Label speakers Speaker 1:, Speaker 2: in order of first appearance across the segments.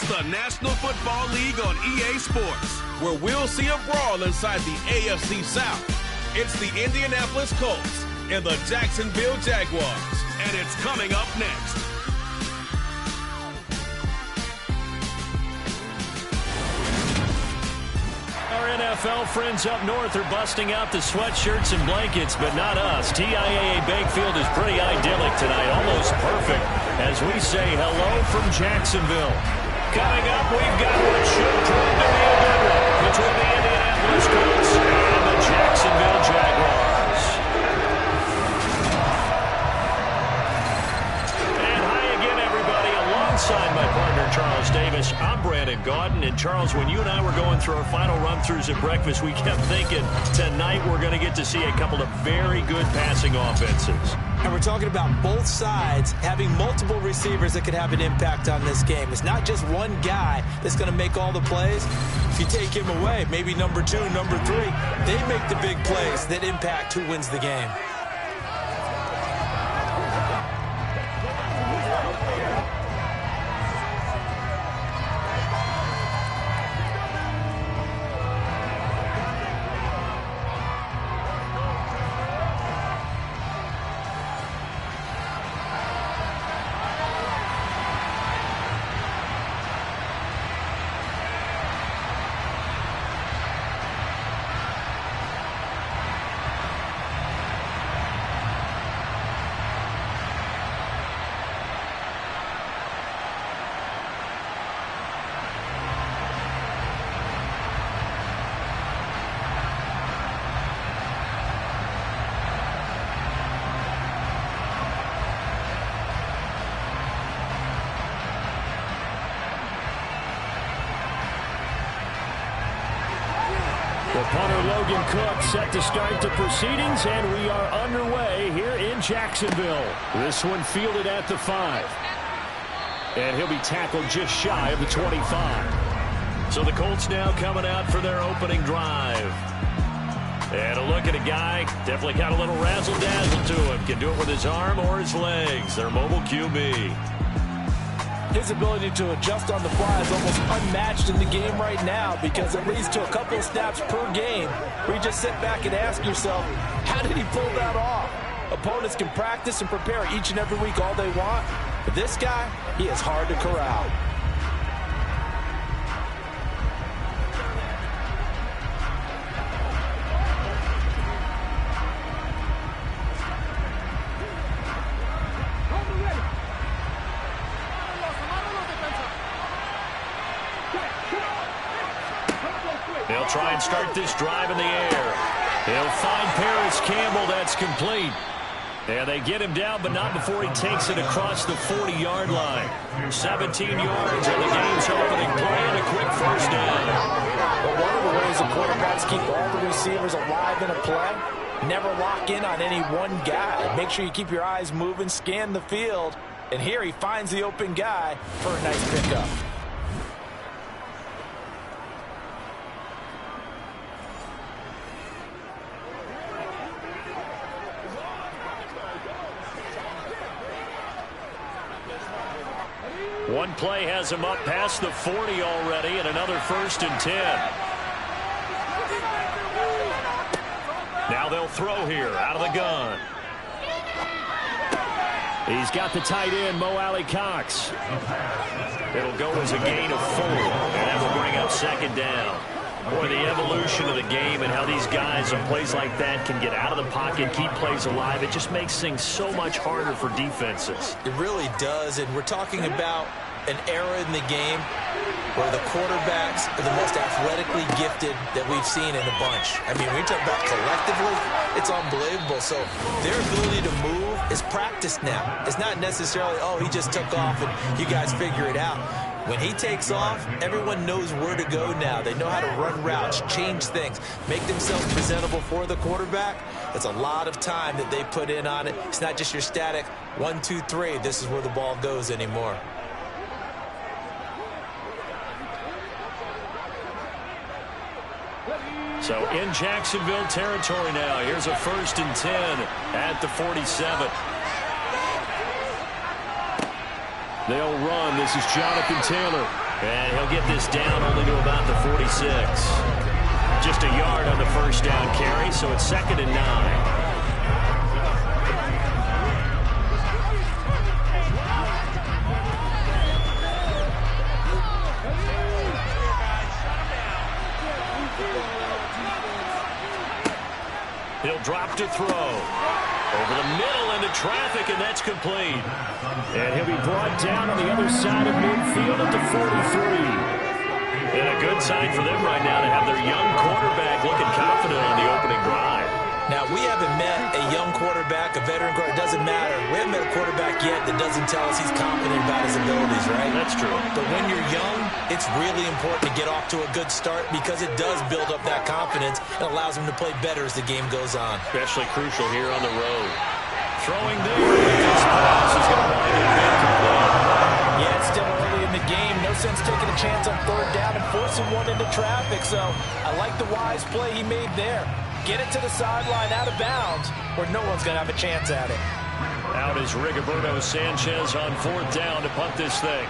Speaker 1: It's the National Football League on EA Sports, where we'll see a brawl inside the AFC South. It's the Indianapolis Colts and the Jacksonville Jaguars, and it's coming up next.
Speaker 2: Our NFL friends up north are busting out the sweatshirts and blankets, but not us. TIAA Bakefield is pretty idyllic tonight, almost perfect, as we say hello from Jacksonville. Coming up, we've got what should prove to be a good one between the Indianapolis Colts and the Jacksonville Jaguars. And hi again, everybody. Alongside my partner, Charles Davis, I'm Brandon Gaudin. And Charles, when you and I were going through our final run-throughs at breakfast, we kept thinking tonight we're going to get to see a couple of very good passing offenses.
Speaker 3: And we're talking about both sides having multiple receivers that could have an impact on this game. It's not just one guy that's going to make all the plays. If you take him away, maybe number 2, number 3, they make the big plays that impact who wins the game.
Speaker 2: The punter Logan Cook set to start the proceedings, and we are underway here in Jacksonville. This one fielded at the 5. And he'll be tackled just shy of the 25. So the Colts now coming out for their opening drive. And a look at a guy, definitely got a little razzle-dazzle to him. Can do it with his arm or his legs. Their mobile QB.
Speaker 3: His ability to adjust on the fly is almost unmatched in the game right now, because it leads to a couple of snaps per game where you just sit back and ask yourself, how did he pull that off? Opponents can practice and prepare each and every week all they want, but this guy, he is hard to corral.
Speaker 2: They'll try and start this drive in the air. They'll find Paris Campbell. That's complete. And they get him down, but not before he takes it across the 40-yard line. 17 yards on the game's opening play and a quick first down.
Speaker 3: But one of the ways the quarterbacks keep all the receivers alive in a play, never lock in on any one guy. Make sure you keep your eyes moving, scan the field. And here he finds the open guy for a nice pickup.
Speaker 2: One play has him up past the 40 already, and another 1st and 10. Now they'll throw here out of the gun. He's got the tight end, Mo Alley-Cox. It'll go as a gain of 4, and that will bring up 2nd down. Boy, the evolution of the game and how these guys on plays like that can get out of the pocket, keep plays alive, it just makes things so much harder for defenses.
Speaker 3: It really does, and we're talking about an era in the game where the quarterbacks are the most athletically gifted that we've seen in a bunch. I mean, when you talk about collectively, it's unbelievable. So their ability to move is practiced now. It's not necessarily, oh, he just took off and you guys figure it out. When he takes off, everyone knows where to go now. They know how to run routes, change things, make themselves presentable for the quarterback. That's a lot of time that they put in on it. It's not just your static 1, 2, 3. This is where the ball goes anymore.
Speaker 2: So in Jacksonville territory now. Here's a 1st and 10 at the 47. They'll run. This is Jonathan Taylor. And he'll get this down only to about the 46. Just a yard on the first down carry, so it's 2nd and 9. He'll drop to throw. Over the middle into traffic, and that's complete. And he'll be brought down on the other side of midfield at the 43. And a good sign for them right now to have their young quarterback looking confident on the opening drive.
Speaker 3: Now, we haven't met a young quarterback, a veteran quarterback. It doesn't matter. We haven't met a quarterback yet that doesn't tell us he's confident about his abilities, right?
Speaker 2: That's true.
Speaker 3: But when you're young, it's really important to get off to a good start because it does build up that confidence and allows him to play better as the game goes on.
Speaker 2: Especially crucial here on the road. Throwing there. This pass is going to wind up being complete.
Speaker 3: Yeah, it's still early in the game. No sense taking a chance on 3rd down and forcing one into traffic. So I like the wise play he made there. Get it to the sideline out of bounds where no one's going to have a chance at it.
Speaker 2: Out is Rigoberto Sanchez on 4th down to punt this thing.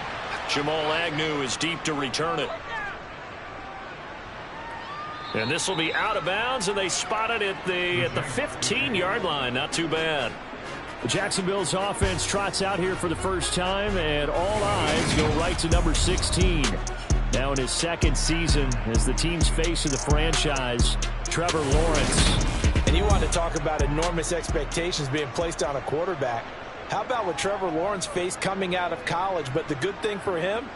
Speaker 2: Jamal Agnew is deep to return it. And this will be out of bounds, and they spot it at the 15-yard line. Not too bad. Jacksonville's offense trots out here for the first time, and all eyes go right to number 16. Now in his 2nd season as the team's face of the franchise, Trevor Lawrence.
Speaker 3: And you want to talk about enormous expectations being placed on a quarterback. How about what Trevor Lawrence faced coming out of college? But the good thing for him,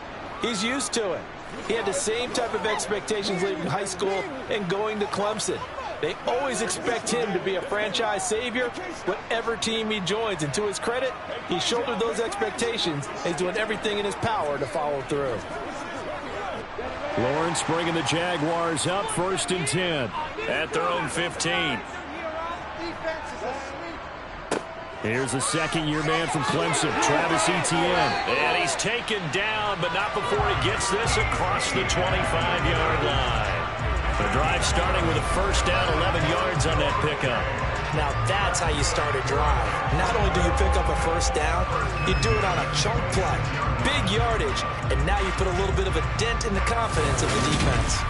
Speaker 3: he's used to it. He had the same type of expectations leaving high school and going to Clemson. They always expect him to be a franchise savior, whatever team he joins. And to his credit, he shouldered those expectations and he's doing everything in his power to follow through.
Speaker 2: Lawrence bringing the Jaguars up 1st and 10 at their own 15. Here's a 2nd-year man from Clemson, Travis Etienne. And he's taken down, but not before he gets this across the 25-yard line. The drive starting with a 1st down, 11 yards on that pickup.
Speaker 3: Now that's how you start a drive. Not only do you pick up a 1st down, you do it on a chunk play. Big yardage, and now you put a little bit of a dent in the confidence of the defense.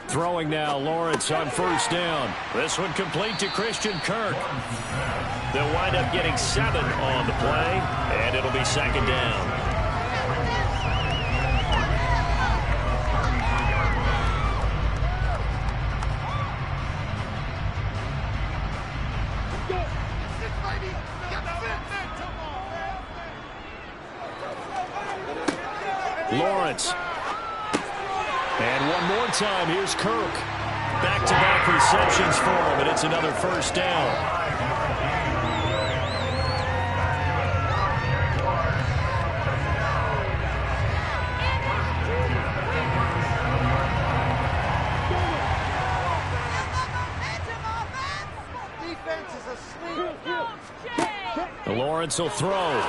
Speaker 2: Throwing now, Lawrence on 1st down. This one complete to Christian Kirk. They'll wind up getting 7 on the play, and it'll be 2nd down. Lawrence. And one more time, here's Kirk. Back-to-back receptions for him, and it's another 1st down. Lawrence will throw.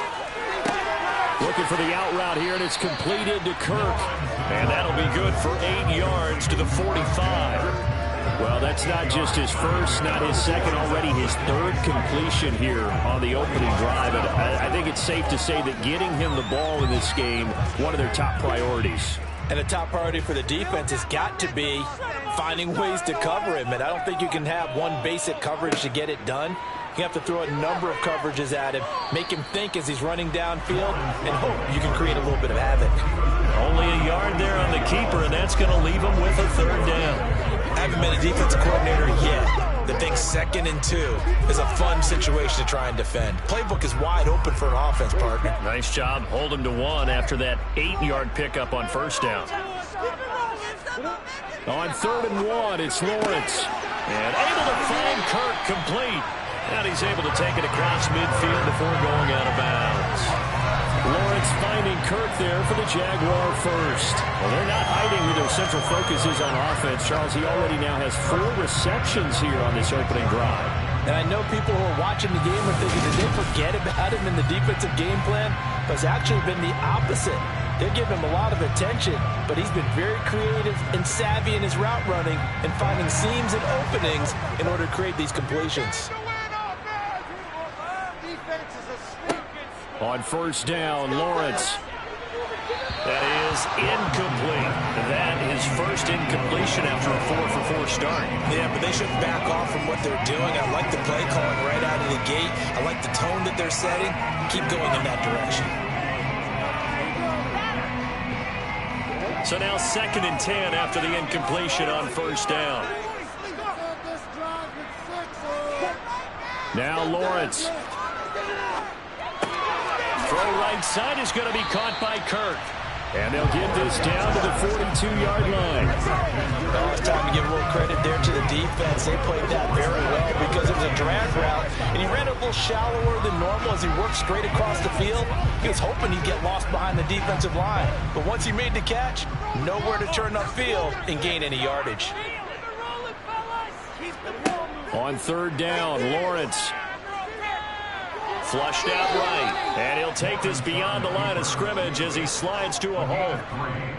Speaker 2: Looking for the out route here, and it's completed to Kirk. And that'll be good for 8 yards to the 45. Well, that's not just his first, not his second, already his 3rd completion here on the opening drive. And I think it's safe to say that getting him the ball in this game, one of their top priorities.
Speaker 3: And the top priority for the defense has got to be finding ways to cover him. And I don't think you can have one basic coverage to get it done. You have to throw a number of coverages at him, make him think as he's running downfield, and hope you can create a little bit of havoc.
Speaker 2: Only a yard there on the keeper, and that's going to leave him with a 3rd down.
Speaker 3: I haven't been a defensive coordinator yet. The thing 2nd and 2 is a fun situation to try and defend. Playbook is wide open for an offense, partner.
Speaker 2: Nice job. Hold him to 1 after that 8-yard pickup on 1st down. On 3rd and 1, it's Lawrence. And able to find Kirk complete. And he's able to take it across midfield before going out of bounds. Lawrence finding Kirk there for the Jaguar 1st. Well, they're not hiding who their central focus is on offense. Charles, he already now has 4 receptions here on this opening drive.
Speaker 3: And I know people who are watching the game are thinking, did they forget about him in the defensive game plan? But it's actually been the opposite. They're giving him a lot of attention, but he's been very creative and savvy in his route running and finding seams and openings in order to create these completions.
Speaker 2: On first down, Lawrence. That is incomplete. That is first incompletion after a 4-for-4 start.
Speaker 3: Yeah, but they shouldn't back off from what they're doing. I like the play calling right out of the gate. I like the tone that they're setting. Keep going in that direction.
Speaker 2: So now 2nd and 10 after the incompletion on first down. Now Lawrence. Throw right side is going to be caught by Kirk. And they'll get this down to the 42-yard line.
Speaker 3: Well, it's time to give a little credit there to the defense. They played that very well because it was a drag route, and he ran a little shallower than normal as he worked straight across the field. He was hoping he'd get lost behind the defensive line. But once he made the catch, nowhere to turn upfield and gain any yardage.
Speaker 2: On third down, Lawrence. Flushed out right, and he'll take this beyond the line of scrimmage as he slides to a hole.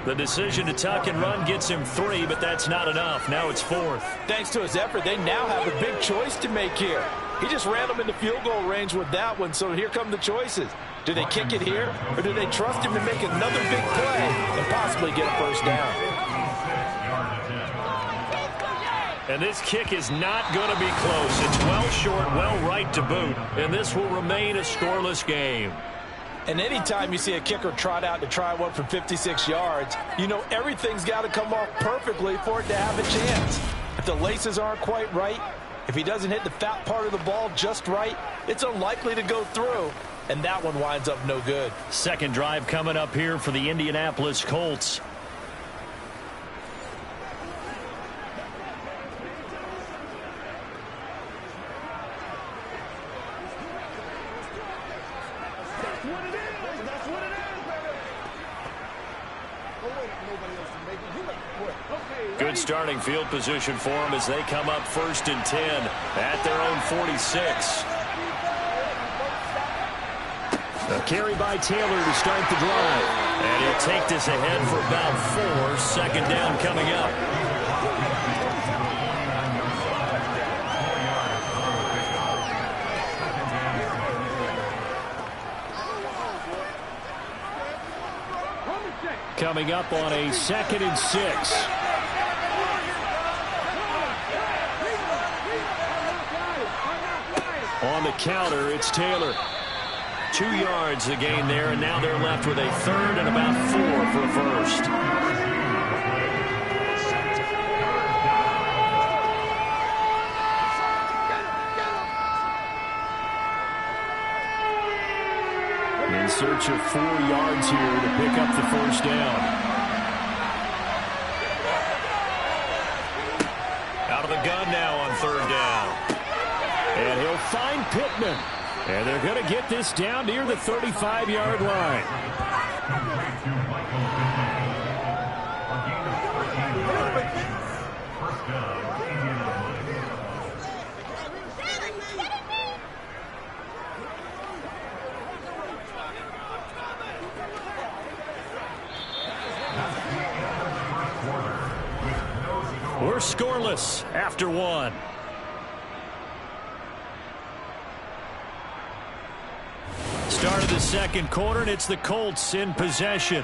Speaker 2: The decision to tuck and run gets him 3, but that's not enough. Now it's 4th.
Speaker 3: Thanks to his effort, they now have a big choice to make here. He just ran them into field goal range with that one, so here come the choices. Do they kick it here, or do they trust him to make another big play and possibly get a first down?
Speaker 2: And this kick is not going to be close. It's well short, well right to boot. And this will remain a scoreless game.
Speaker 3: And anytime you see a kicker trot out to try one from 56 yards, you know everything's got to come off perfectly for it to have a chance. If the laces aren't quite right, if he doesn't hit the fat part of the ball just right, it's unlikely to go through. And that one winds up no good.
Speaker 2: Second drive coming up here for the Indianapolis Colts. Good starting field position for them as they come up 1st and 10 at their own 46. A carry by Taylor to start the drive. And he'll take this ahead for about 4. Second down coming up. Coming up on a 2nd and 6. On the counter, it's Taylor. 2 yards the gain there, and now they're left with a 3rd and about 4 for a first. In search of 4 yards here to pick up the first down. Out of the gun now on 3rd down. And he'll find Pittman. And they're going to get this down near the 35-yard line. We're scoreless after 1. Start of the second quarter, and it's the Colts in possession.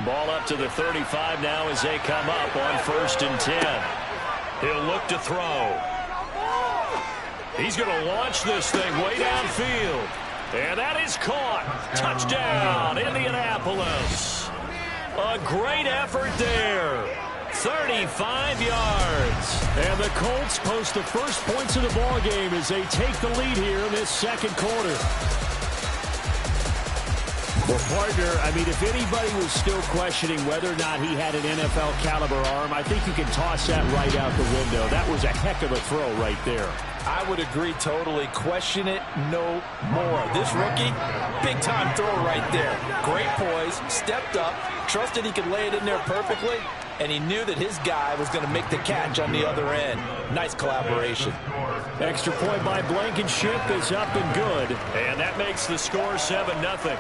Speaker 2: Ball up to the 35 now as they come up on 1st and 10. He'll look to throw. He's going to launch this thing way downfield. And that is caught. Touchdown, Indianapolis. A great effort there. 35 yards. And the Colts post the first points of the ball game as they take the lead here in this second quarter. Well, partner, I mean, if anybody was still questioning whether or not he had an NFL caliber arm, I think you can toss that right out the window. That was a heck of a throw right there.
Speaker 3: I would agree totally. Question it no more. This rookie, big-time throw right there. Great poise, stepped up, trusted he could lay it in there perfectly, and he knew that his guy was going to make the catch on the other end. Nice collaboration.
Speaker 2: Extra point by Blankenship is up and good, and that makes the score 7-0.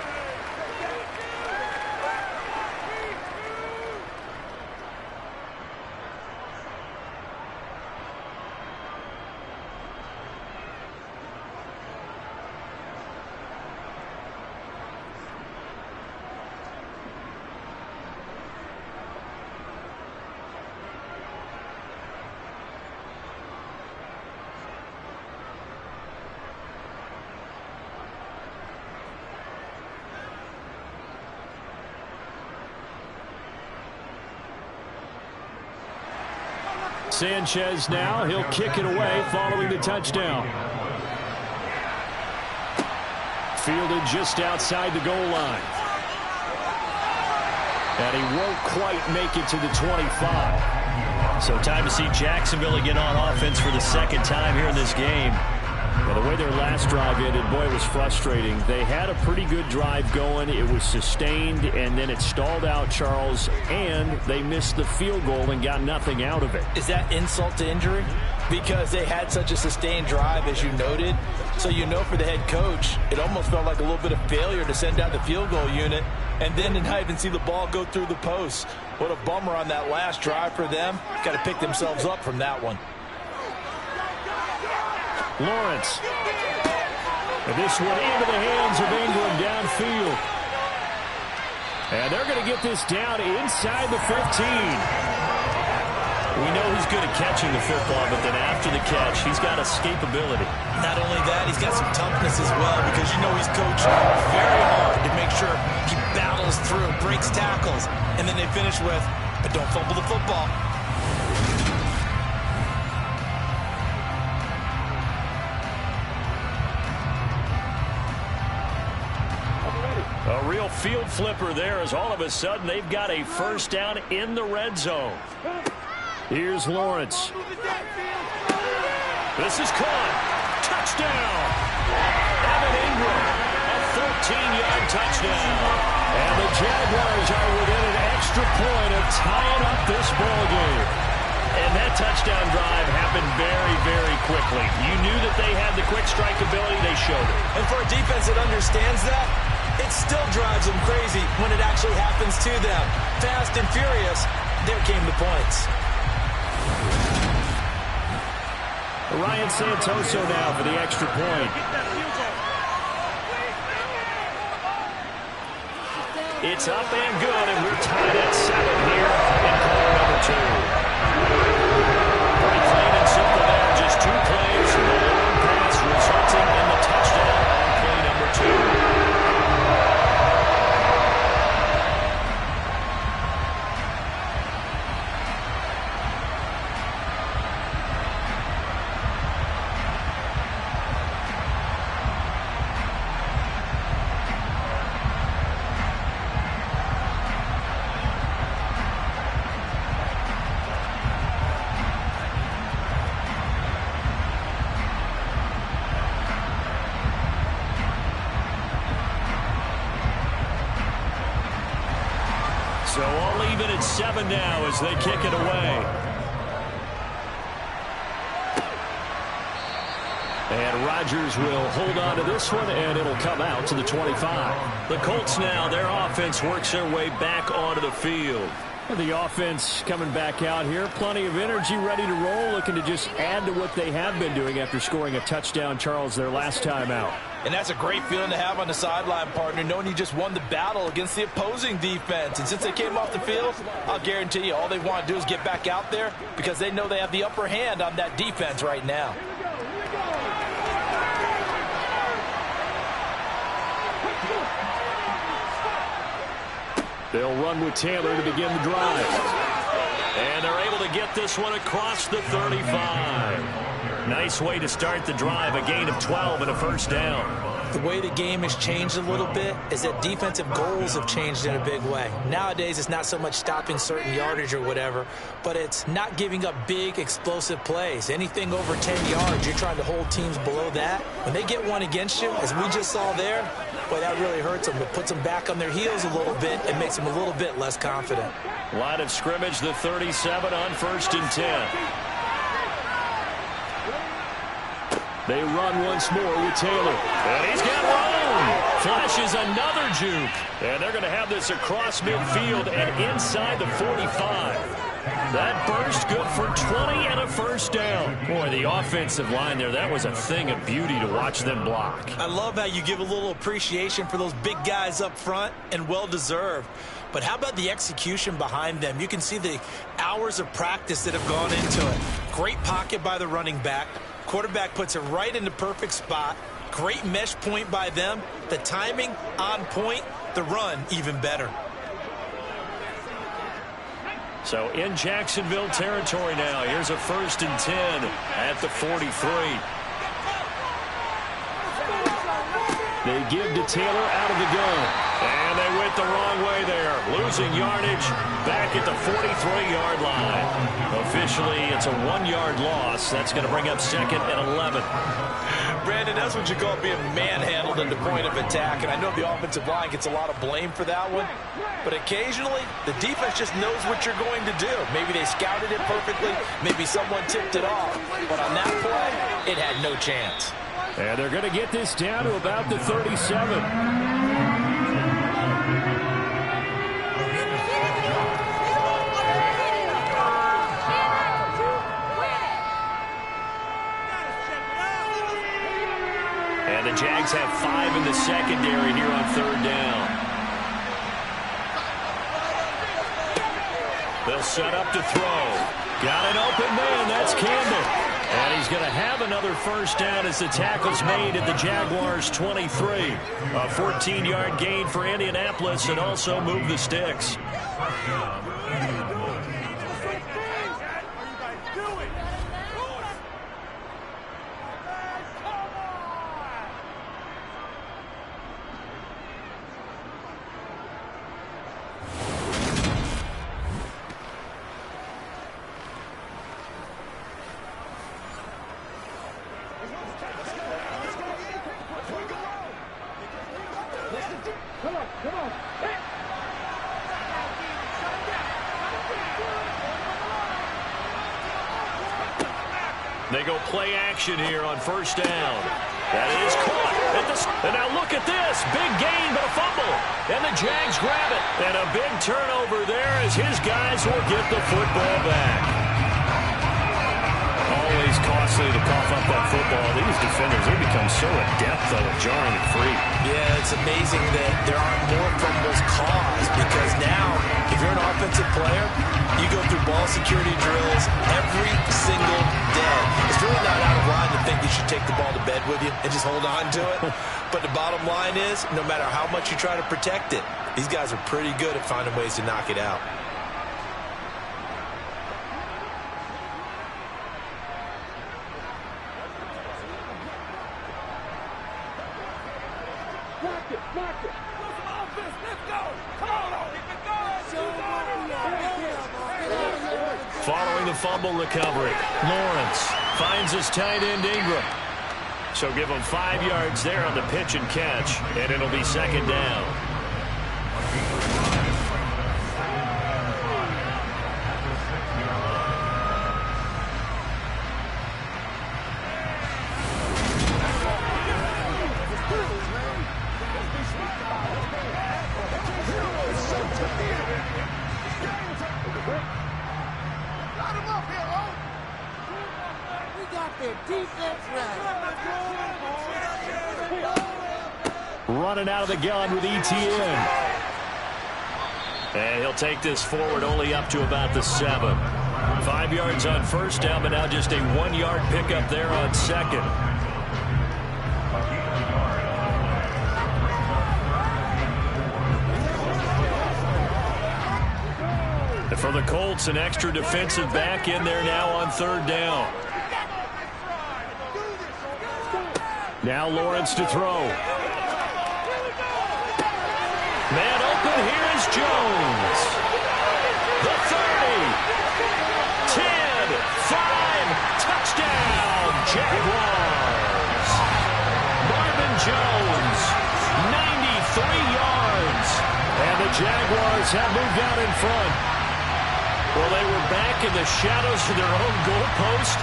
Speaker 2: Sanchez now, he'll kick it away following the touchdown. Fielded just outside the goal line. And he won't quite make it to the 25.
Speaker 4: So time to see Jacksonville again on offense for the second time here in this game.
Speaker 2: Well, the way their last drive ended, boy, it was frustrating. They had a pretty good drive going. It was sustained, and then it stalled out, Charles, and they missed the field goal and got nothing out of it.
Speaker 3: Is that insult to injury? Because they had such a sustained drive, as you noted. So you know for the head coach, it almost felt like a little bit of failure to send out the field goal unit and then to not even see the ball go through the post. What a bummer on that last drive for them. Got to pick themselves up from that one.
Speaker 2: Lawrence. And this one into the hands of Ingram downfield. And they're going to get this down inside the 15.
Speaker 4: We know he's good at catching the football, but then after the catch, he's got escapability.
Speaker 3: Not only that, he's got some toughness as well, because you know he's coached very hard to make sure he battles through, breaks tackles, and then they finish with, but don't fumble the football.
Speaker 2: A real field flipper there, as all of a sudden they've got a first down in the red zone. Here's Lawrence. This is caught. Touchdown. Evan Ingram, a 13-yard touchdown. And the Jaguars are within an extra point of tying up this ball game.
Speaker 4: And that touchdown drive happened very, very quickly. You knew that they had the quick strike ability. They showed it.
Speaker 3: And for a defense that understands that, it still drives them crazy when it actually happens to them. Fast and furious, there came the points.
Speaker 2: Ryan Santoso now for the extra point. It's up and good, and we're tied at 7 here in quarter number 2. Pretty clean and simple there. Just 2 plays, the long pass resulting in the touchdown on play number 2. So all even at 7 now as they kick it away. And Rodgers will hold on to this one, and it'll come out to the 25. The Colts now, their offense works their way back onto the field. The offense coming back out here. Plenty of energy, ready to roll, looking to just add to what they have been doing after scoring a touchdown, Charles, their last time out.
Speaker 3: And that's a great feeling to have on the sideline, partner, knowing you just won the battle against the opposing defense. And since they came off the field, I'll guarantee you all they want to do is get back out there because they know they have the upper hand on that defense right now.
Speaker 2: They'll run with Taylor to begin the drive. And they're able to get this one across the 35. Nice way to start the drive, a gain of 12 and a first down.
Speaker 3: The way the game has changed a little bit is that defensive goals have changed in a big way. Nowadays, it's not so much stopping certain yardage or whatever, but it's not giving up big, explosive plays. Anything over 10 yards, you're trying to hold teams below that. When they get one against you, as we just saw there, boy, that really hurts them. It puts them back on their heels a little bit and makes them a little bit less confident.
Speaker 2: Line of scrimmage, the 37 on 1st and 10. They run once more with Taylor. And he's got room. Flashes another juke. And they're going to have this across midfield and inside the 45. That burst good for 20 and a first down. Boy, the offensive line there, that was a thing of beauty to watch them block.
Speaker 3: I love how you give a little appreciation for those big guys up front, and well-deserved. But how about the execution behind them? You can see the hours of practice that have gone into it. Great pocket by the running back. Quarterback puts it right in the perfect spot. Great mesh point by them. The timing on point. The run even better.
Speaker 2: So in Jacksonville territory now. Here's a 1st and 10 at the 43. They give to Taylor out of the gun. And they went the wrong way there. Losing yardage back at the 43-yard line. Officially, it's a 1-yard loss. That's going to bring up 2nd and 11.
Speaker 3: Brandon, that's what you call being manhandled at the point of attack. And I know the offensive line gets a lot of blame for that one. But occasionally, the defense just knows what you're going to do. Maybe they scouted it perfectly. Maybe someone tipped it off. But on that play, it had no chance.
Speaker 2: And they're going to get this down to about the 37. And the Jags have 5 in the secondary here on 3rd down. They'll set up to throw. Got an open man. That's Campbell. And he's going to have another 1st down as the tackle's made at the Jaguars' 23. A 14-yard gain for Indianapolis and also move the sticks. They go play action here on 1st down. That is caught. And now look at this. Big gain, but a fumble. And the Jags grab it. And a big turnover there as his guys will get the football back. Always costly to cough up that football. These defenders, they become so adept, though, at jarring it free.
Speaker 3: Yeah, it's amazing that there aren't more fumbles caused because now, if you're an offensive player, you go through ball security drills every single day. It's really not out of line to think you should take the ball to bed with you and just hold on to it. But the bottom line is, no matter how much you try to protect it, these guys are pretty good at finding ways to knock it out.
Speaker 2: Following the fumble recovery, Lawrence finds his tight end Ingram. So give him 5 yards there on the pitch and catch, and it'll be 2nd down. Running out of the gun with ETN. And he'll take this forward only up to about the 7. 5 yards on 1st down, but now just a 1-yard pickup there on 2nd. And for the Colts, an extra defensive back in there now on 3rd down. Now Lawrence to throw. Man open, here is Jones. The 30. 10, 5, touchdown, Jaguars. Marvin Jones, 93 yards. And the Jaguars have moved out in front. Well, they were back in the shadows of their own goalpost,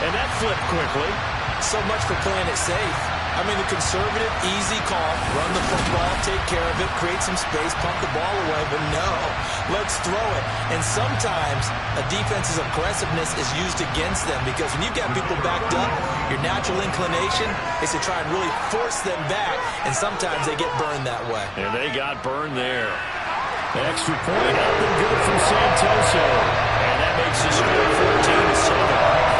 Speaker 2: and that flipped quickly.
Speaker 3: So much for playing it safe. I mean, the conservative, easy call, run the football, take care of it, create some space, pump the ball away, but no, let's throw it. And sometimes a defense's aggressiveness is used against them because when you've got people backed up, your natural inclination is to try and really force them back, and sometimes they get burned that way.
Speaker 2: And they got burned there. Extra point up and good from Santoso. And that makes the score 14-7.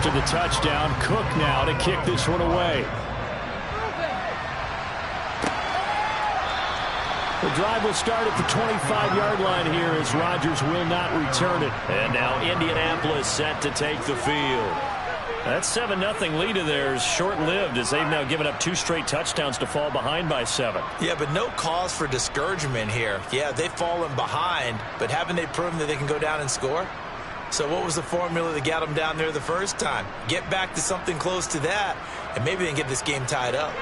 Speaker 2: after the touchdown. Cook now to kick this one away. The drive will start at the 25-yard line here as Rodgers will not return it.
Speaker 4: And now Indianapolis set to take the field. That 7-0 lead of theirs short-lived as they've now given up 2 straight touchdowns to fall behind by 7.
Speaker 3: Yeah, but no cause for discouragement here. Yeah, they've fallen behind, but haven't they proven that they can go down and score? So what was the formula that got them down there the first time? Get back to something close to that, and maybe they can get this game tied up.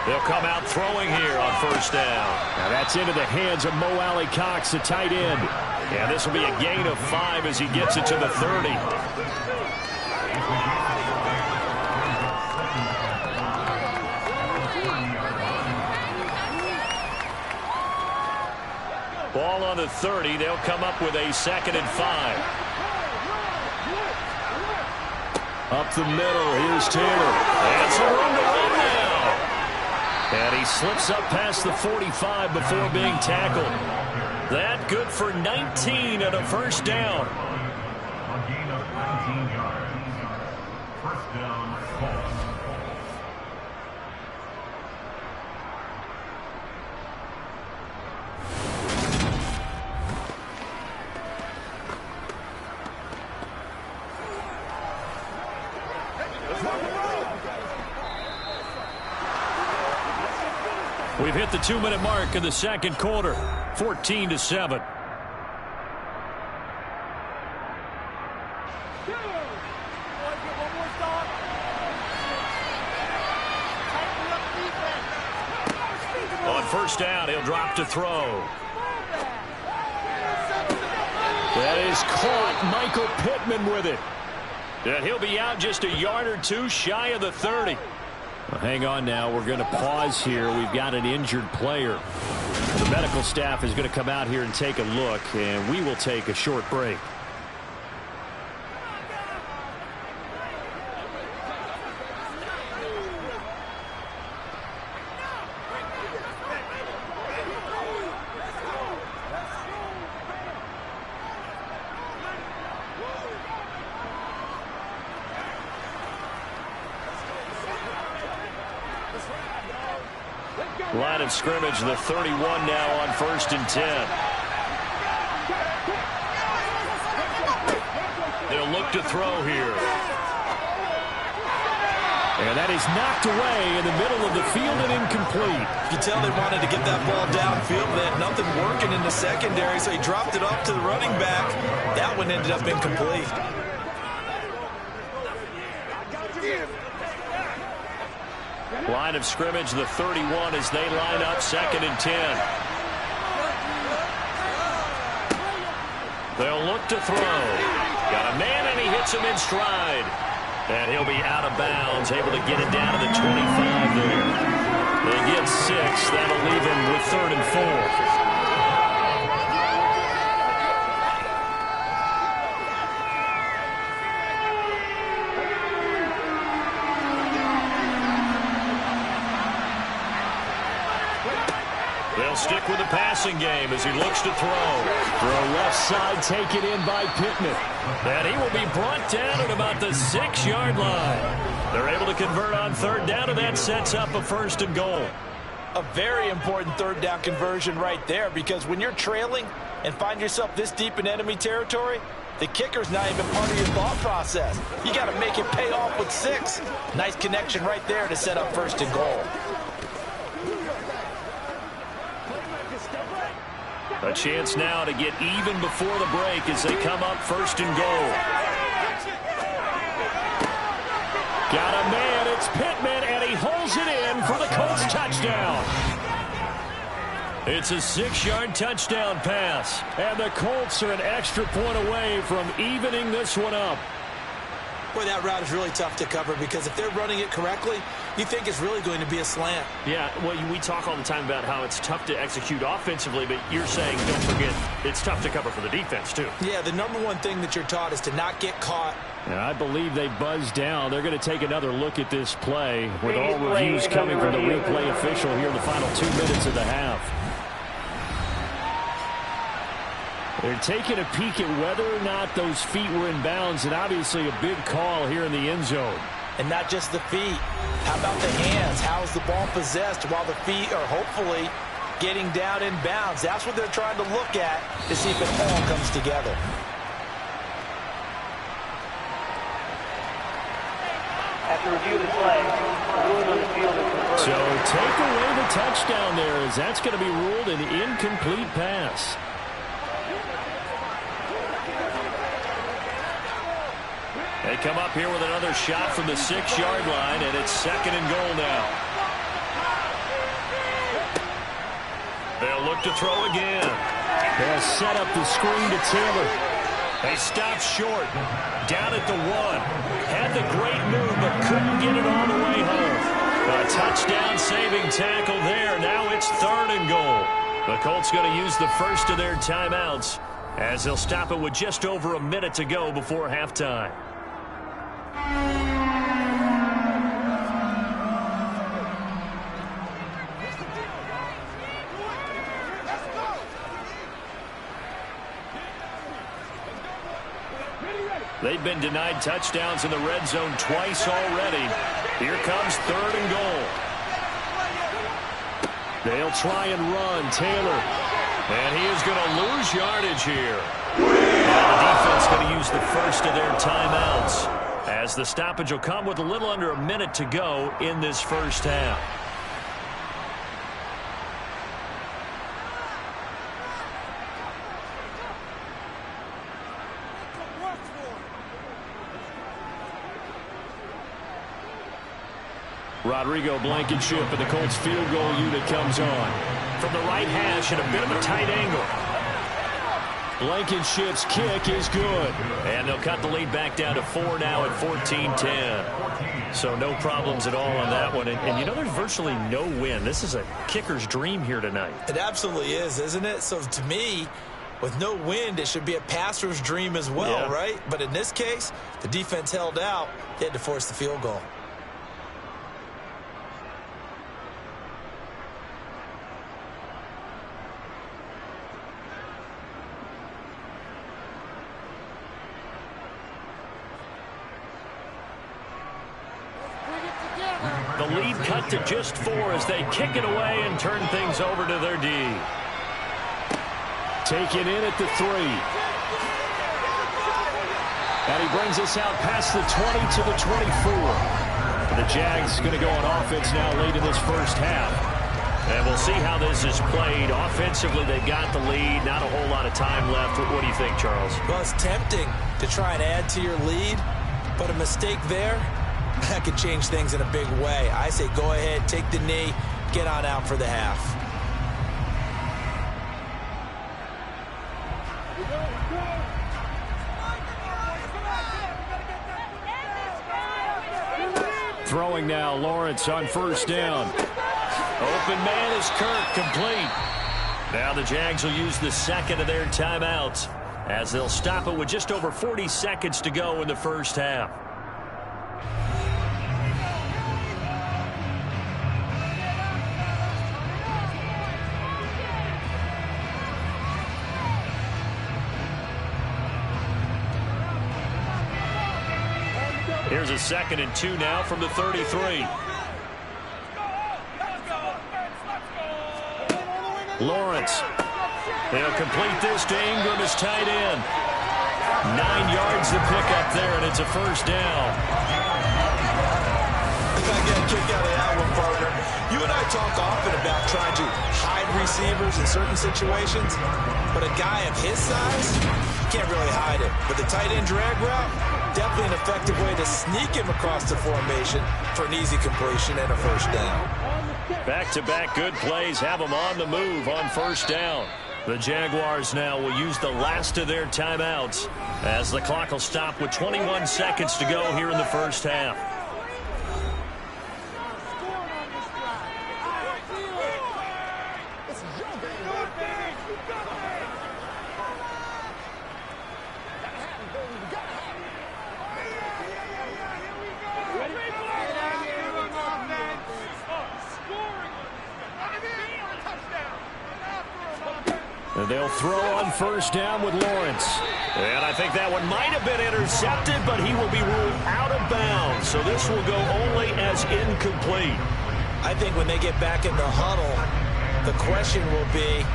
Speaker 4: They'll come out throwing here on first down.
Speaker 2: Now that's into the hands of Mo Alley Cox, the tight end.
Speaker 4: Yeah, this will be a gain of 5 as he gets it to the 30. Ball on the 30. They'll come up with a 2nd and 5.
Speaker 2: Up the middle, here's Taylor.
Speaker 4: And some room to run now. And he slips up past the 45 before being tackled. That good for 19 and a first down.
Speaker 5: A gain of 19 yards. First down, Colts.
Speaker 2: We've hit the 2-minute mark in the second quarter. 14-7.
Speaker 4: On first down, he'll drop to throw.
Speaker 2: That is caught. Michael Pittman with it.
Speaker 4: And he'll be out just a yard or 2 shy of the 30.
Speaker 2: Well, hang on now. We're going to pause here. We've got an injured player. The medical staff is going to come out here and take a look, and we will take a short break.
Speaker 4: Line of scrimmage, the 31 now on 1st and 10. They'll look to throw here.
Speaker 2: And that is knocked away in the middle of the field and incomplete.
Speaker 3: You tell they wanted to get that ball downfield. They had nothing working in the secondary, so he dropped it off to the running back. That one ended up incomplete.
Speaker 4: Line of scrimmage, the 31 as they line up 2nd and 10. They'll look to throw. Got a man and he hits him in stride. And he'll be out of bounds, able to get it down to the 25 there. They get 6. That'll leave him with 3rd and 4. They'll stick with the passing game as he looks to throw.
Speaker 2: Throw left side, taken in by Pittman.
Speaker 4: And he will be brought down at about the 6-yard line. They're able to convert on 3rd down, and that sets up a 1st and goal.
Speaker 3: A very important 3rd down conversion right there, because when you're trailing and find yourself this deep in enemy territory, the kicker's not even part of your thought process. You got to make it pay off with 6. Nice connection right there to set up 1st and goal.
Speaker 4: A chance now to get even before the break as they come up 1st and goal.
Speaker 2: Got a man, it's Pittman, and he holds it in for the Colts touchdown.
Speaker 4: It's a 6-yard touchdown pass.
Speaker 2: And the Colts are an extra point away from evening this one up.
Speaker 3: Boy, that route is really tough to cover, because if they're running it correctly, you think it's really going to be a slant.
Speaker 4: Yeah, well, we talk all the time about how it's tough to execute offensively, but you're saying, don't forget, it's tough to cover for the defense, too.
Speaker 3: Yeah, the number one thing that you're taught is to not get caught.
Speaker 2: And I believe they buzzed down. They're going to take another look at this play, with all reviews coming from the replay official here in the final 2 minutes of the half. They're taking a peek at whether or not those feet were in bounds, and obviously a big call here in the end zone.
Speaker 3: And not just the feet. How about the hands? How's the ball possessed while the feet are hopefully getting down in bounds? That's what they're trying to look at to see if it all comes together.
Speaker 6: After review of the play, ruling on the field is reversed.
Speaker 2: So take away the touchdown there, as that's going to be ruled an incomplete pass.
Speaker 4: They come up here with another shot from the 6-yard line, and it's 2nd and goal now. They'll look to throw again.
Speaker 2: They'll set up the screen to Taylor.
Speaker 4: They stop short. Down at the 1. Had the great move, but couldn't get it all the way home. A touchdown-saving tackle there. Now it's 3rd and goal. The Colts going to use the first of their timeouts, as they'll stop it with just over a minute to go before halftime. They've been denied touchdowns in the red zone twice already. Here comes 3rd and goal.
Speaker 2: They'll try and run. Taylor.
Speaker 4: And he is going to lose yardage here. Now the defense going to use the first of their timeouts, as the stoppage will come with a little under a minute to go in this first half.
Speaker 2: Rodrigo Blankenship, and the Colts field goal unit comes on.
Speaker 4: From the right hash at a bit of a tight angle.
Speaker 2: Blankenship's kick is good.
Speaker 4: And they'll cut the lead back down to 4 now at 14-10. So no problems at all on that one. And you know, there's virtually no win. This is a kicker's dream here tonight.
Speaker 3: It absolutely is, isn't it? So to me, with no wind, it should be a passer's dream as well, right? But in this case, the defense held out. They had to force the field goal.
Speaker 4: The lead cut to just 4 as they kick it away and turn things over to their D.
Speaker 2: Taken in at the 3. And he brings us out past the 20 to the 24. The Jags going to go on offense now late in this first half.
Speaker 4: And we'll see how this is played. Offensively, they've got the lead. Not a whole lot of time left. What do you think, Charles?
Speaker 3: Well, it's tempting to try and add to your lead, but a mistake there, that could change things in a big way. I say go ahead, take the knee, get on out for the half.
Speaker 2: Throwing now, Lawrence on first down.
Speaker 4: Open man is Kirk, complete. Now the Jags will use the second of their timeouts, as they'll stop it with just over 40 seconds to go in the first half. Here's a 2nd and 2 now from the 33. Lawrence. They'll complete this to Ingram as tight end. 9 yards to pick up there, and it's a first down.
Speaker 3: I got a kick out of that one, partner. You and I talk often about trying to hide receivers in certain situations, but a guy of his size can't really hide it. But the tight end drag route, definitely an effective way to sneak him across the formation for an easy completion and a first down.
Speaker 4: Back-to-back good plays have them on the move on first down. The Jaguars now will use the last of their timeouts, as the clock will stop with 21 seconds to go here in the first half.
Speaker 2: And they'll throw on first down with Lawrence.
Speaker 4: And I think that one might have been intercepted, but he will be ruled out of bounds. So this will go only as incomplete.
Speaker 3: I think when they get back in the huddle, the question will be,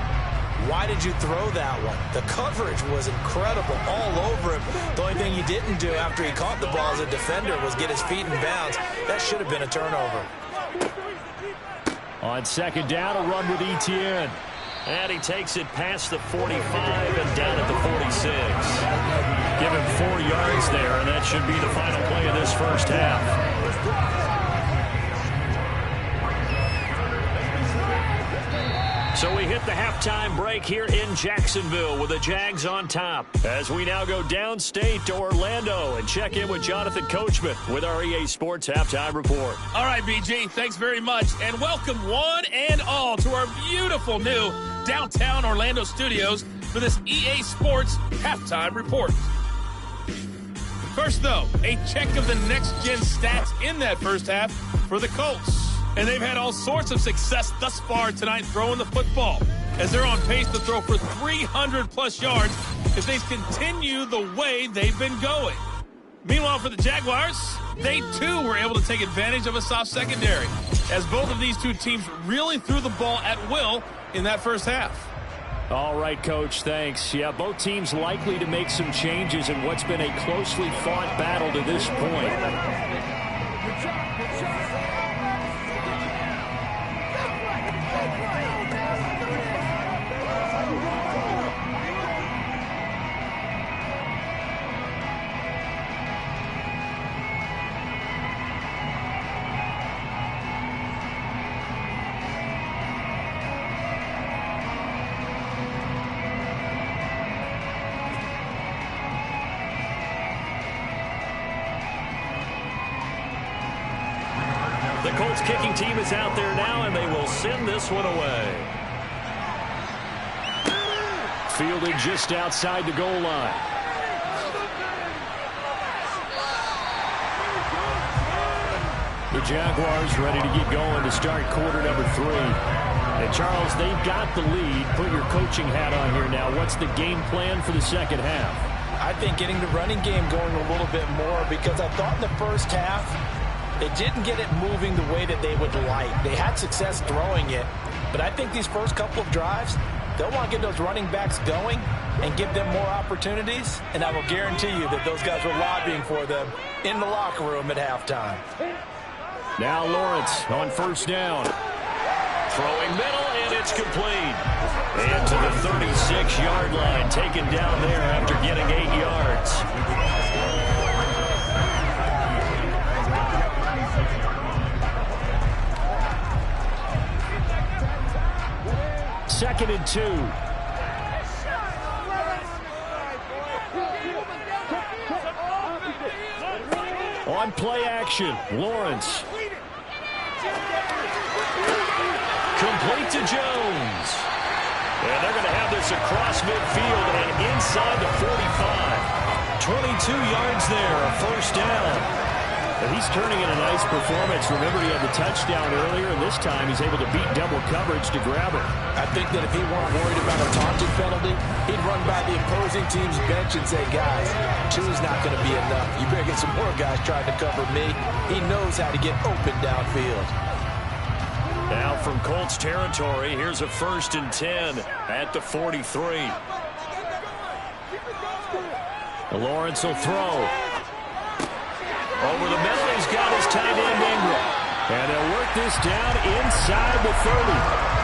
Speaker 3: why did you throw that one? The coverage was incredible all over him. The only thing he didn't do after he caught the ball as a defender was get his feet in bounds. That should have been a turnover.
Speaker 2: On second down, a run with Etienne.
Speaker 4: And he takes it past the 45 and down at the 46. Give him 4 yards there, and that should be the final play of this first half. So we hit the halftime break here in Jacksonville with the Jags on top. As we now go downstate to Orlando and check in with Jonathan Coachman with our EA Sports Halftime Report.
Speaker 7: All right, BG, thanks very much. And welcome one and all to our beautiful new downtown Orlando studios for this EA Sports Halftime Report. First, though, a check of the next-gen stats in that first half for the Colts. And they've had all sorts of success thus far tonight throwing the football, as they're on pace to throw for 300-plus yards if they continue the way they've been going. Meanwhile, for the Jaguars, they, too, were able to take advantage of a soft secondary, as both of these two teams really threw the ball at will in that first half.
Speaker 2: All right, Coach, thanks. Yeah, both teams likely to make some changes in what's been a closely fought battle to this point.
Speaker 4: The Colts kicking team is out there now, and they will send this one away.
Speaker 2: Fielded just outside the goal line. The Jaguars ready to get going to start quarter number 3. And Charles, they've got the lead. Put your coaching hat on here now. What's the game plan for the second half?
Speaker 3: I think getting the running game going a little bit more, because I thought in the first half, they didn't get it moving the way that they would like. They had success throwing it, but I think these first couple of drives, they'll want to get those running backs going and give them more opportunities, and I will guarantee you that those guys were lobbying for them in the locker room at halftime.
Speaker 2: Now Lawrence on first down.
Speaker 4: Throwing middle, and it's complete. And to the 36-yard line, taken down there after getting 8 yards.
Speaker 2: Second and 2. On play action, Lawrence.
Speaker 4: Complete to Jones. And they're going to have this across midfield and inside the 45. 22 yards there, a first down.
Speaker 2: And he's turning in a nice performance. Remember, he had the touchdown earlier, and this time he's able to beat double coverage to grab it.
Speaker 3: I think that if he weren't worried about a taunting penalty, he'd run by the opposing team's bench and say, guys, 2 is not going to be enough. You better get some more guys trying to cover me. He knows how to get open downfield.
Speaker 4: Now from Colts territory, here's a 1st and 10 at the 43.
Speaker 2: Lawrence will throw.
Speaker 4: Over the middle, he's got his tight end Ingram.
Speaker 2: And they'll work this down inside the 30.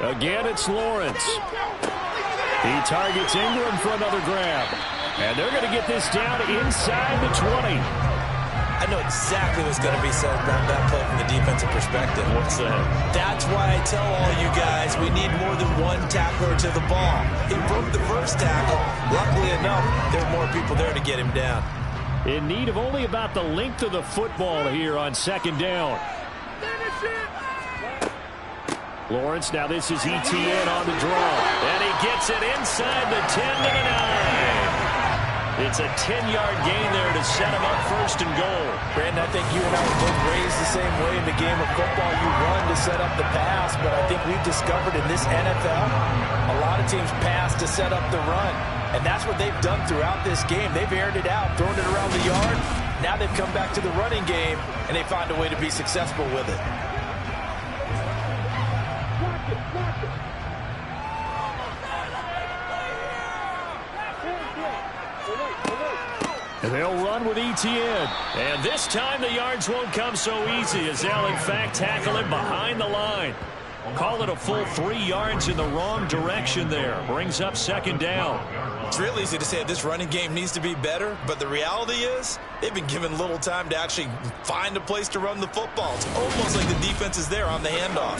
Speaker 2: Again, it's Lawrence. He targets Ingram for another grab. And they're going to get this down inside the 20.
Speaker 3: I know exactly what's going to be said about that play from the defensive perspective.
Speaker 4: What's that?
Speaker 3: That's why I tell all you guys we need more than one tackler to the ball. He broke the first tackle. Luckily enough, there were more people there to get him down.
Speaker 2: In need of only about the length of the football here on second down. Lawrence, now this is ETN on the draw. And he gets it inside the 10 to the 9. It's a 10-yard gain there to set him up first and goal.
Speaker 3: Brandon, I think you and I were both raised the same way in the game of football. You run to set up the pass, but I think we've discovered in this NFL, a lot of teams pass to set up the run. And that's what they've done throughout this game. They've aired it out, thrown it around the yard. Now they've come back to the running game, and they find a way to be successful with it.
Speaker 2: And they'll run with ETN. And this time the yards won't come so easy as they'll, in fact, tackle him behind the line. Call it a full 3 yards in the wrong direction there. Brings up second down.
Speaker 3: It's real easy to say this running game needs to be better, but the reality is they've been given little time to actually find a place to run the football. It's almost like the defense is there on the handoff.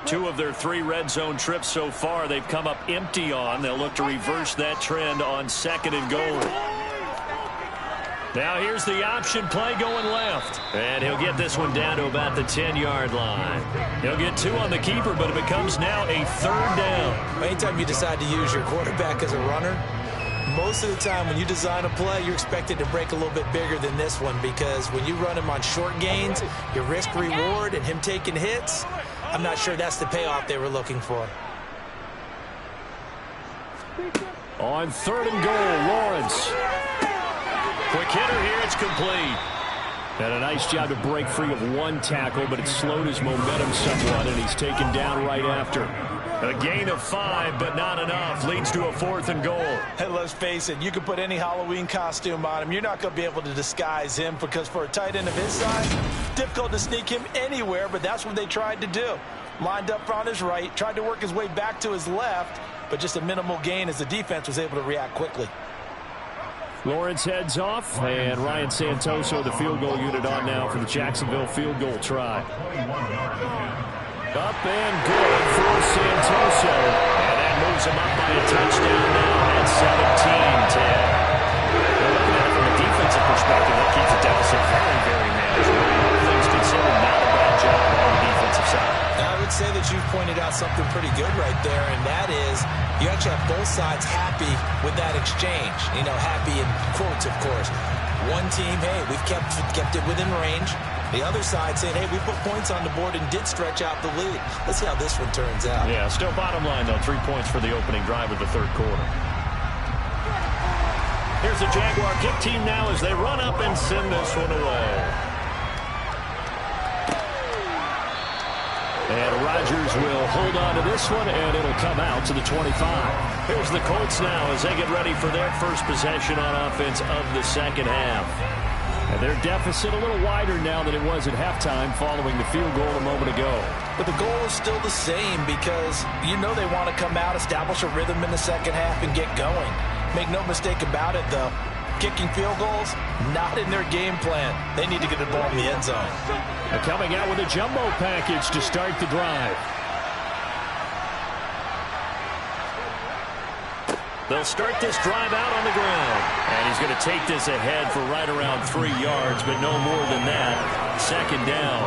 Speaker 2: Two of their 3 red zone trips so far they've come up empty on. They'll look to reverse that trend on second and goal. Now here's the option play going left. And he'll get this one down to about the 10-yard line. He'll get 2 on the keeper, but it becomes now a 3rd down.
Speaker 3: Anytime you decide to use your quarterback as a runner, most of the time when you design a play, you're expected to break a little bit bigger than this one, because when you run him on short gains, your risk reward and him taking hits, I'm not sure that's the payoff they were looking for.
Speaker 2: On 3rd and goal, Lawrence. Quick hitter here, it's complete. And a nice job to break free of 1 tackle, but it slowed his momentum somewhat, and he's taken down right after. A gain of 5, but not enough. Leads to a 4th and goal.
Speaker 3: Hey, let's face it, you can put any Halloween costume on him. You're not going to be able to disguise him, because for a tight end of his size, difficult to sneak him anywhere, but that's what they tried to do. Lined up on his right, tried to work his way back to his left, but just a minimal gain as the defense was able to react quickly.
Speaker 2: Lawrence heads off, and Ryan Santoso, the field goal unit, on now for the Jacksonville field goal try. Up and good for Santoso. And that moves him up by a touchdown now at 17-10. Looking at it from a defensive perspective, that keeps the deficit very, very manageable. All things considered, not a bad job on the defensive side.
Speaker 3: I would say that you've pointed out something pretty good right there, and that is you actually have both sides happy with that exchange. You know, happy in quotes, of course. One team, hey, we've kept it within range. The other side saying, hey, we put points on the board and did stretch out the lead. Let's see how this one turns out.
Speaker 2: Yeah, still bottom line, though. 3 points for the opening drive of the 3rd quarter. Here's the Jaguar kick team now as they run up and send this one away. And Rodgers will hold on to this one, and it'll come out to the 25. Here's the Colts now as they get ready for their first possession on offense of the second half. And their deficit a little wider now than it was at halftime following the field goal a moment ago.
Speaker 3: But the goal is still the same, because you know they want to come out, establish a rhythm in the second half, and get going. Make no mistake about it, though. Kicking field goals, not in their game plan. They need to get the ball in the end zone.
Speaker 2: They're coming out with a jumbo package to start the drive. They'll start this drive out on the ground. And he's going to take this ahead for right around 3 yards, but no more than that. Second down.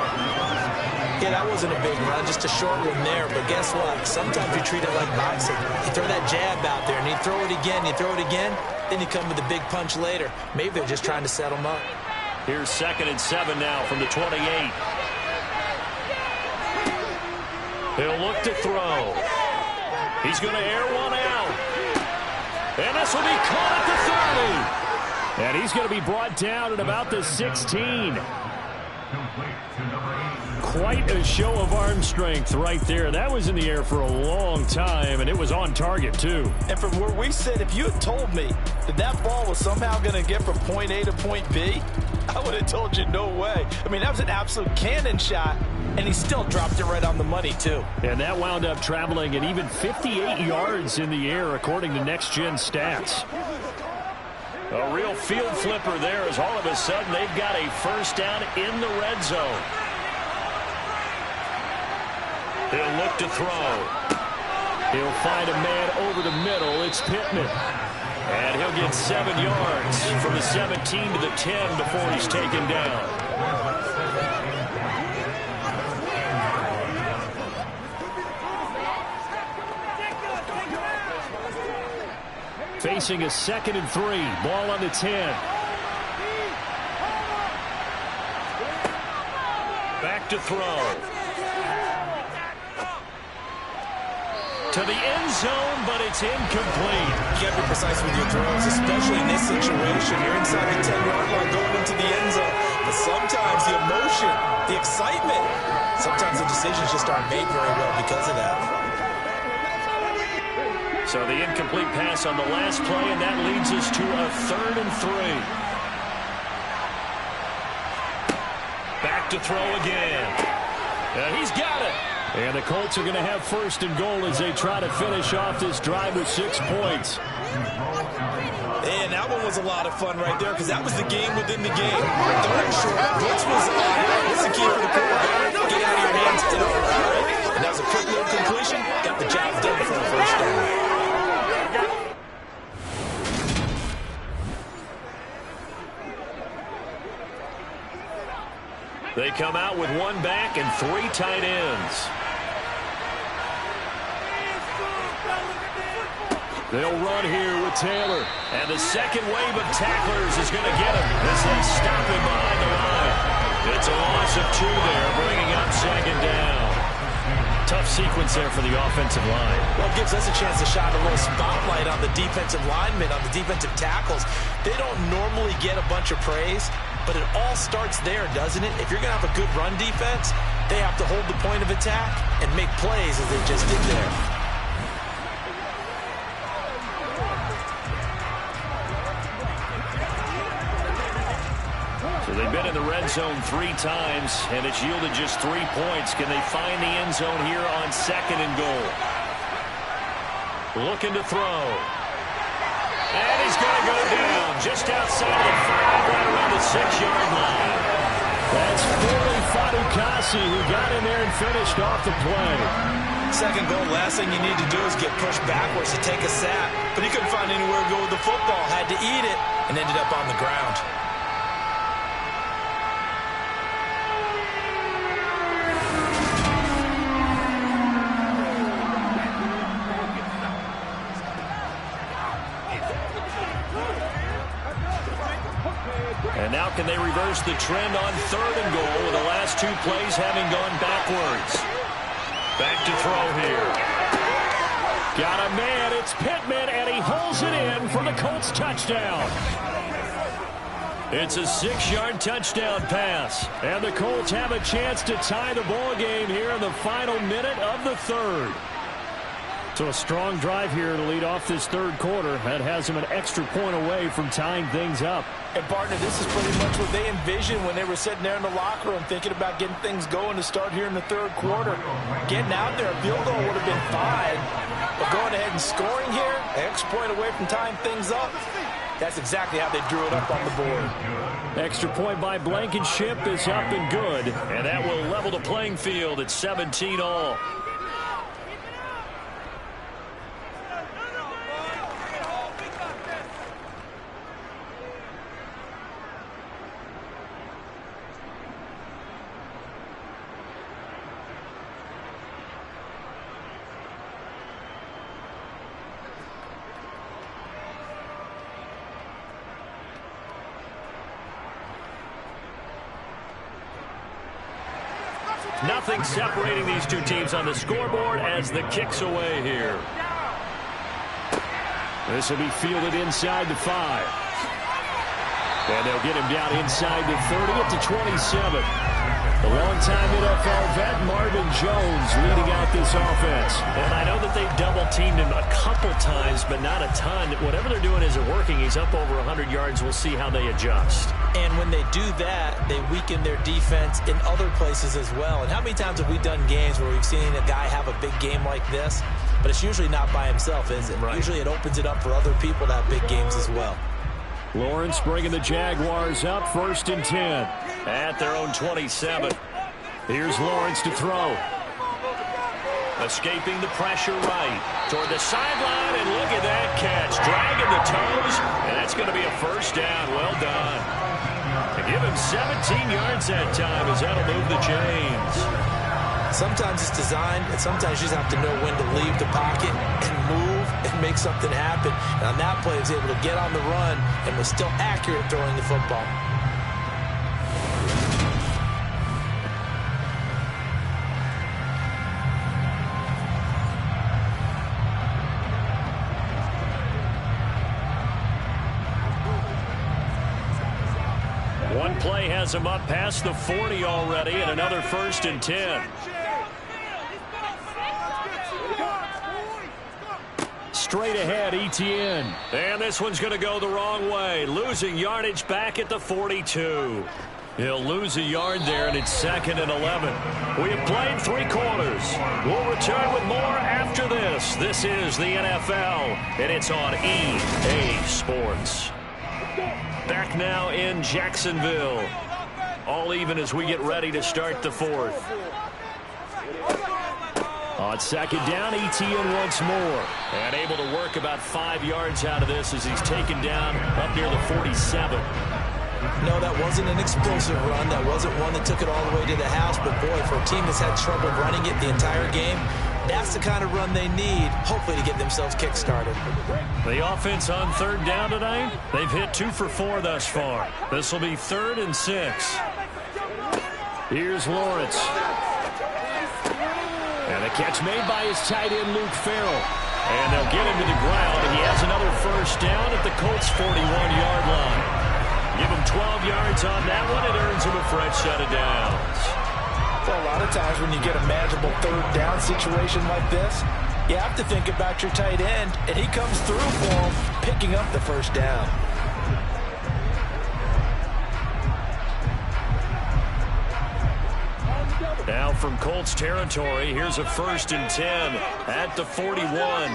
Speaker 3: Yeah, that wasn't a big run, just a short one there. But guess what? Sometimes you treat it like boxing. You throw that jab out there, and you throw it again, you throw it again, then you come with a big punch later. Maybe they're just trying to set them up.
Speaker 2: Here's 2nd and 7 now from the 28. He'll look to throw. He's going to air one out. And this will be caught at the 30. And he's going to be brought down at about the 16. Quite a show of arm strength right there. That was in the air for a long time, and it was on target, too.
Speaker 3: And from where we sit, if you had told me that that ball was somehow going to get from point A to point B, I would have told you no way. I mean, that was an absolute cannon shot, and he still dropped it right on the money, too.
Speaker 2: And that wound up traveling an even 58 yards in the air, according to Next Gen Stats.
Speaker 4: A real field flipper there, as all of a sudden they've got a first down in the red zone. He'll look to throw. He'll find a man over the middle. It's Pittman. And he'll get 7 yards from the 17 to the 10 before he's taken down.
Speaker 2: Facing a 2nd and 3. Ball on the 10.
Speaker 4: Back to throw. To the end zone, but it's incomplete.
Speaker 3: You got to be precise with your throws, especially in this situation. You're inside the 10-yard line going into the end zone. But sometimes the emotion, the excitement, sometimes the decisions just aren't made very well because of that.
Speaker 4: So the incomplete pass on the last play, and that leads us to a 3rd and 3. Back to throw again. And he's got it.
Speaker 2: And the Colts are going to have 1st and goal as they try to finish off this drive with 6 points.
Speaker 3: And that one was a lot of fun right there because that was the game within the game. 3rd and short, blitz was on. What's the key for the quarterback? Get out of your hands to the right. And that was a quick little completion. Got the job done for the first down.
Speaker 4: They come out with 1 back and 3 tight ends.
Speaker 2: They'll run here with Taylor.
Speaker 4: And the second wave of tacklers is going to get him as they stop him behind the line. It's a loss of 2 there, bringing up 2nd down. Tough sequence there for the offensive line.
Speaker 3: Well, it gives us a chance to shine a little spotlight on the defensive linemen, on the defensive tackles. They don't normally get a bunch of praise, but it all starts there, doesn't it? If you're going to have a good run defense, they have to hold the point of attack and make plays as they just did there.
Speaker 4: So they've been in the red zone 3 times, and it's yielded just 3 points. Can they find the end zone here on 2nd and goal? Looking to throw. And he's going to go down just outside of the 5, right around the 6-yard line.
Speaker 2: That's Foley Fadukasi who got in there and finished off the play.
Speaker 3: 2nd goal, last thing you need to do is get pushed backwards to take a sack. But he couldn't find anywhere to go with the football, had to eat it, and ended up on the ground.
Speaker 4: And now can they reverse the trend on 3rd and goal with the last 2 plays having gone backwards? Back to throw here.
Speaker 2: Got a man, it's Pittman, and he holds it in for the Colts touchdown.
Speaker 4: It's a 6-yard touchdown pass.
Speaker 2: And the Colts have a chance to tie the ball game here in the final minute of the 3rd. So a strong drive here to lead off this 3rd quarter. That has them an extra point away from tying things up.
Speaker 3: And, partner, this is pretty much what they envisioned when they were sitting there in the locker room thinking about getting things going to start here in the 3rd quarter. Getting out there, a field goal would have been fine. But going ahead and scoring here, an extra point away from tying things up, that's exactly how they drew it up on the board.
Speaker 2: Extra point by Blankenship is up and good.
Speaker 4: And that will level the playing field at 17 all. Nothing separating these 2 teams on the scoreboard as the kick's away here.
Speaker 2: This will be fielded inside the 5. And they'll get him down inside the 30 at the 27. The longtime NFL vet Marvin Jones leading out this offense.
Speaker 4: And I know that they've double-teamed him a couple times, but not a ton. Whatever they're doing isn't working. He's up over 100 yards. We'll see how they adjust.
Speaker 3: And when they do that, they weaken their defense in other places as well. And how many times have we done games where we've seen a guy have a big game like this? But it's usually not by himself, is it?
Speaker 4: Right.
Speaker 3: Usually it opens it up for other people to have big games as well.
Speaker 2: Lawrence bringing the Jaguars up 1st and 10.
Speaker 4: At their own 27.
Speaker 2: Here's Lawrence to throw.
Speaker 4: Escaping the pressure right toward the sideline, and look at that catch. Dragging the toes, and that's going to be a first down. Well done. To give him 17 yards that time as that'll move the chains.
Speaker 3: Sometimes it's designed, and sometimes you just have to know when to leave the pocket and move and make something happen. And on that play, he was able to get on the run and was still accurate throwing the football.
Speaker 4: One play has him up past the 40 already, and another 1st and 10.
Speaker 2: Straight ahead, Etienne.
Speaker 4: And this one's going to go the wrong way. Losing yardage back at the 42. He'll lose a yard there, and it's 2nd and 11. We have played 3 quarters. We'll return with more after this. This is the NFL, and it's on EA Sports. Back now in Jacksonville. All even as we get ready to start the 4th.
Speaker 2: On 2nd down, Etienne once more.
Speaker 4: And able to work about 5 yards out of this as he's taken down up near the 47.
Speaker 3: No, that wasn't an explosive run. That wasn't one that took it all the way to the house. But, boy, for a team that's had trouble running it the entire game, that's the kind of run they need, hopefully, to get themselves kick-started.
Speaker 4: The offense on 3rd down tonight, they've hit 2 for 4 thus far. This will be 3rd and 6.
Speaker 2: Here's Lawrence. And a catch made by his tight end, Luke Farrell.
Speaker 4: And they'll get him to the ground, and he has another 1st down at the Colts' 41-yard line. Give him 12 yards on that one. It earns him a fresh set of downs.
Speaker 3: So a lot of times when you get a manageable 3rd down situation like this, you have to think about your tight end, and he comes through for him, picking up the 1st down.
Speaker 4: Now from Colts territory, here's a 1st and 10 at the 41.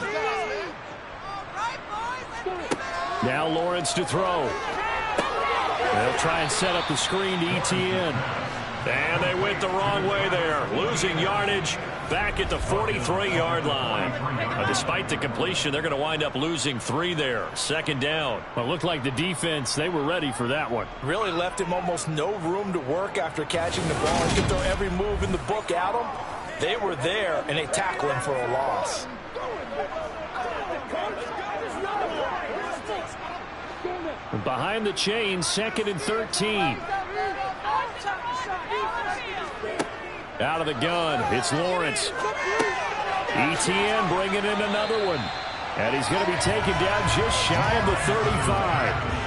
Speaker 2: Now Lawrence to throw. They'll try and set up the screen to Etienne.
Speaker 4: And they went the wrong way there, losing yardage back at the 43-yard line. Despite the completion, they're going to wind up losing 3 there. 2nd down.
Speaker 2: Well, it looked like the defense, they were ready for that one.
Speaker 3: Really left him almost no room to work after catching the ball. He could throw every move in the book at him. They were there, and they tackled him for a loss.
Speaker 2: Behind the chains, 2nd and 13. Out of the gun, it's Lawrence. Etienne bringing in another one. And he's going to be taken down just shy of the 35.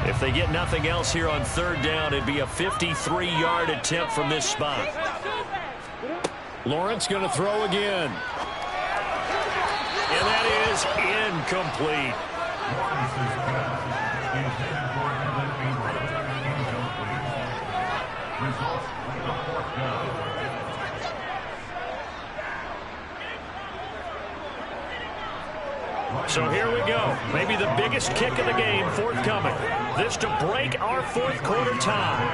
Speaker 4: If they get nothing else here on 3rd down, it'd be a 53-yard attempt from this spot.
Speaker 2: Lawrence going to throw again.
Speaker 4: And that is incomplete. So here we go. Maybe the biggest kick of the game forthcoming. This to break our 4th quarter tie.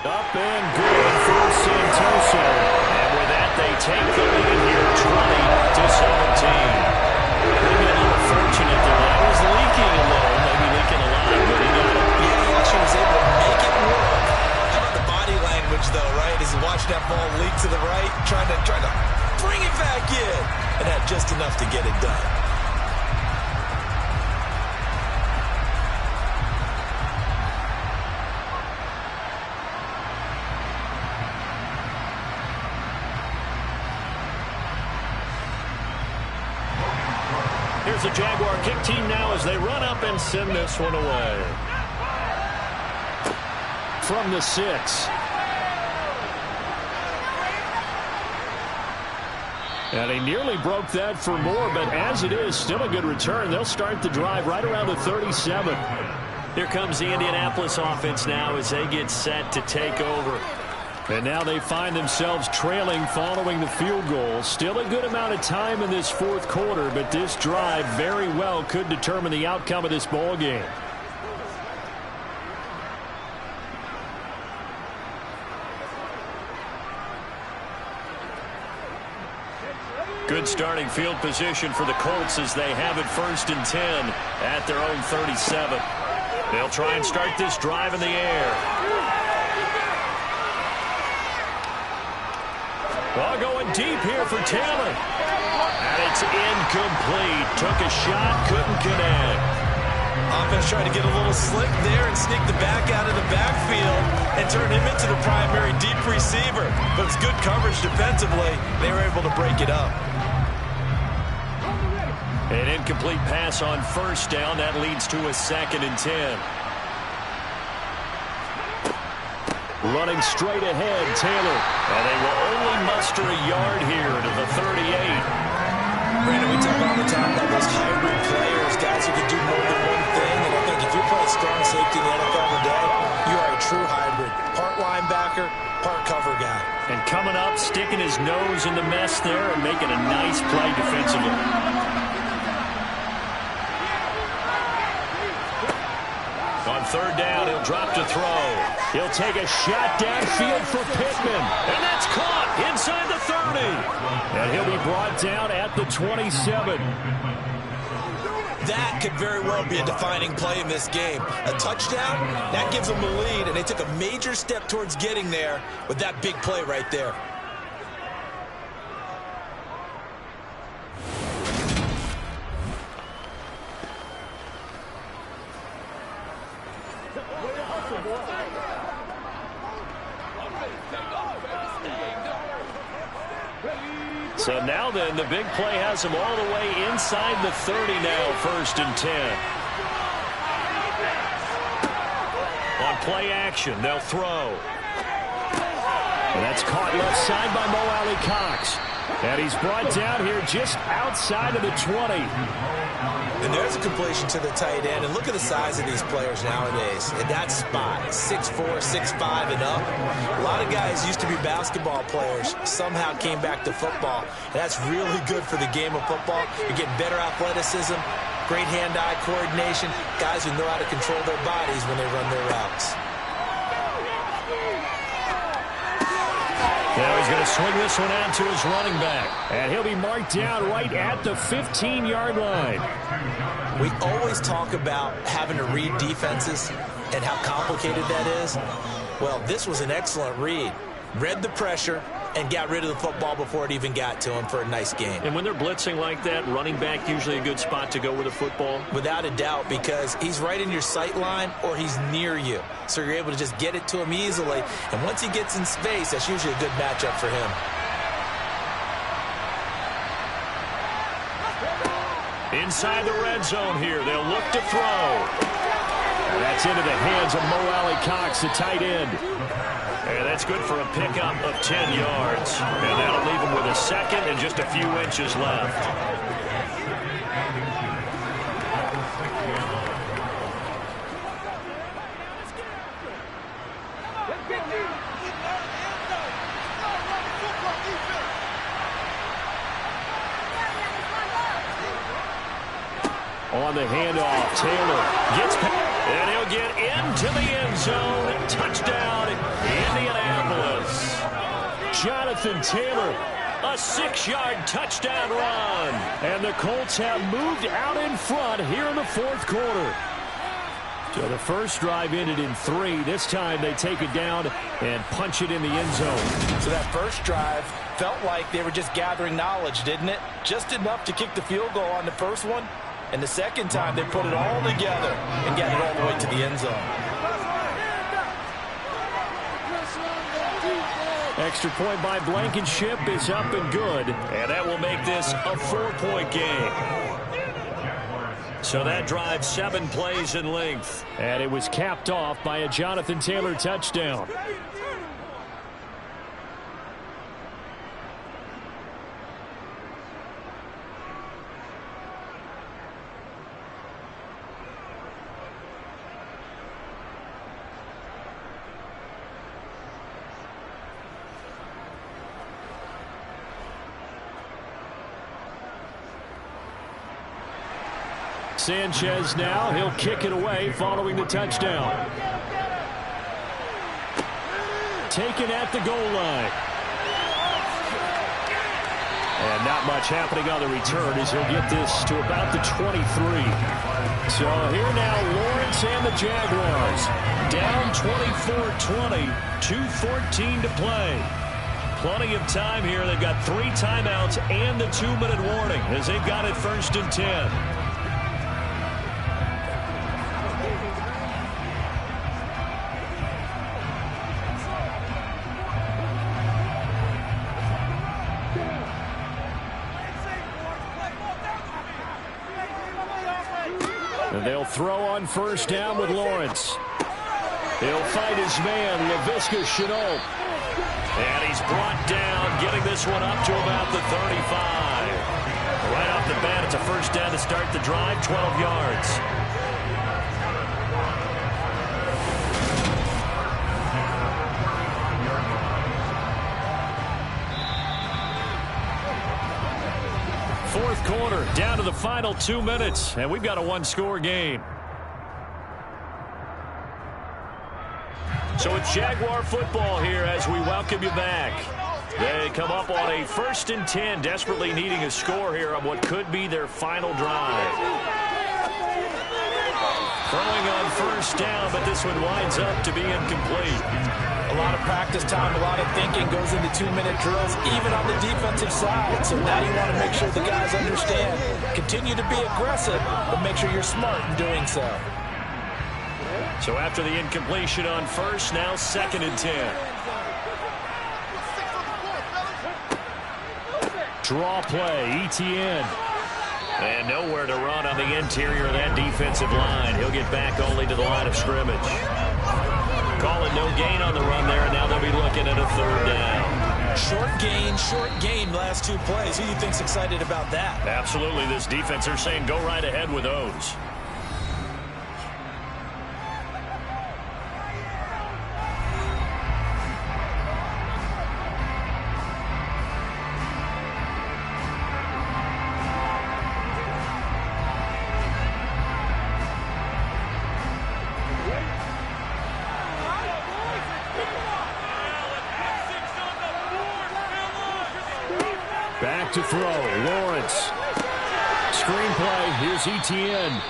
Speaker 2: Up and good for Santoso.
Speaker 4: And with that, they take the lead here 20-17. Maybe a little fortunate there. That was leaking a little, maybe leaking a lot, but he got it.
Speaker 3: Yeah, he actually was able to make it work. How about the body language, though, right? As he watched that ball leak to the right, trying to bring it back in, and had just enough to get it done.
Speaker 2: goes the Jaguar kick team now as they run up and send this one away. From the 6. And he nearly broke that for more, but as it is, still a good return. They'll start the drive right around the 37.
Speaker 4: Here comes the Indianapolis offense now as they get set to take over.
Speaker 2: And now they find themselves trailing following the field goal. Still a good amount of time in this fourth quarter, but this drive very well could determine the outcome of this ball game. Good starting field position for the Colts as they have it 1st and 10 at their own 37. They'll try and start this drive in the air. Well, going deep here for Taylor. And it's incomplete. Took a shot, couldn't connect.
Speaker 3: Offense tried to get a little slick there and sneak the back out of the backfield and turn him into the primary deep receiver. But it's good coverage defensively. They were able to break it up.
Speaker 2: An incomplete pass on 1st down. That leads to a 2nd and 10. Running straight ahead, Taylor. And they will only muster a yard here to the 38.
Speaker 3: Brandon, we talk all the time about those hybrid players, guys who can do more than one thing. And I think if you're playing strong safety in the NFL today, you are a true hybrid. Part linebacker, part cover guy.
Speaker 2: And coming up, sticking his nose in the mess there and making a nice play defensively. On 3rd down, he'll drop to throw. He'll take a shot downfield for Pittman. And that's caught inside the 30. And he'll be brought down at the 27.
Speaker 3: That could very well be a defining play in this game. A touchdown, that gives them the lead, and they took a major step towards getting there with that big play right there.
Speaker 2: So now then, the big play has them all the way inside the 30 now, 1st and 10. On play action, they'll throw. And that's caught left side by Mo Alley-Cox. And he's brought down here just outside of the 20.
Speaker 3: And there's a completion to the tight end. And look at the size of these players nowadays. In that spot, 6'4", 6'5", and up. A lot of guys used to be basketball players, somehow came back to football. And that's really good for the game of football. You're getting better athleticism, great hand-eye coordination, guys who know how to control their bodies when they run their routes.
Speaker 2: Now he's going to swing this one out to his running back. And he'll be marked down right at the 15-yard line.
Speaker 3: We always talk about having to read defenses and how complicated that is. Well, this was an excellent read. Read the pressure and got rid of the football before it even got to him for a nice game.
Speaker 2: And when they're blitzing like that, running back usually a good spot to go with a football?
Speaker 3: Without a doubt, because he's right in your sight line or he's near you. So you're able to just get it to him easily. And once he gets in space, that's usually a good matchup for him.
Speaker 2: Inside the red zone here, they'll look to throw. And that's into the hands of Mo Alley-Cox, the tight end. And that's good for a pickup of 10 yards. And that'll leave him with a 2nd and just a few inches left. On the handoff, Taylor gets and he'll get into the end zone. Touchdown, Indianapolis. Jonathan Taylor, a 6-yard touchdown run. And the Colts have moved out in front here in the fourth quarter. So the first drive ended in 3. This time they take it down and punch it in the end zone.
Speaker 3: So that first drive felt like they were just gathering knowledge, didn't it? Just enough to kick the field goal on the first one. And the second time, they put it all together and got it all the way to the end zone.
Speaker 2: Extra point by Blankenship is up and good. And that will make this a 4-point game. So that drive 7 plays in length. And it was capped off by a Jonathan Taylor touchdown. Sanchez now, he'll kick it away following the touchdown. Taken at the goal line. And not much happening on the return as he'll get this to about the 23. So here now, Lawrence and the Jaguars. Down 24-20, 2:14 to play. Plenty of time here. They've got 3 timeouts and the 2-minute warning as they've got it 1st and 10. And they'll throw on 1st down with Lawrence. He'll fight his man, Laviska Shenault. And he's brought down, getting this one up to about the 35. Right off the bat, it's a 1st down to start the drive, 12 yards. Fourth quarter, down to the final 2 minutes, and we've got a 1-score game. So it's Jaguar football here as we welcome you back. They come up on a 1st and 10, desperately needing a score here on what could be their final drive. Throwing on 1st down, but this one winds up to be incomplete.
Speaker 3: A lot of practice time, a lot of thinking goes into 2-minute drills, even on the defensive side. So now you want to make sure the guys understand. Continue to be aggressive, but make sure you're smart in doing so.
Speaker 2: So after the incompletion on 1st, now 2nd and 10. Draw play, Etienne. And nowhere to run on the interior of that defensive line. He'll get back only to the line of scrimmage. Calling no gain on the run there, and now they'll be looking at a 3rd down.
Speaker 3: Short gain, last 2 plays. Who do you think's excited about that?
Speaker 2: Absolutely, this defense, they're saying go right ahead with those. Back to throw, Lawrence. Screen play, here's Etienne.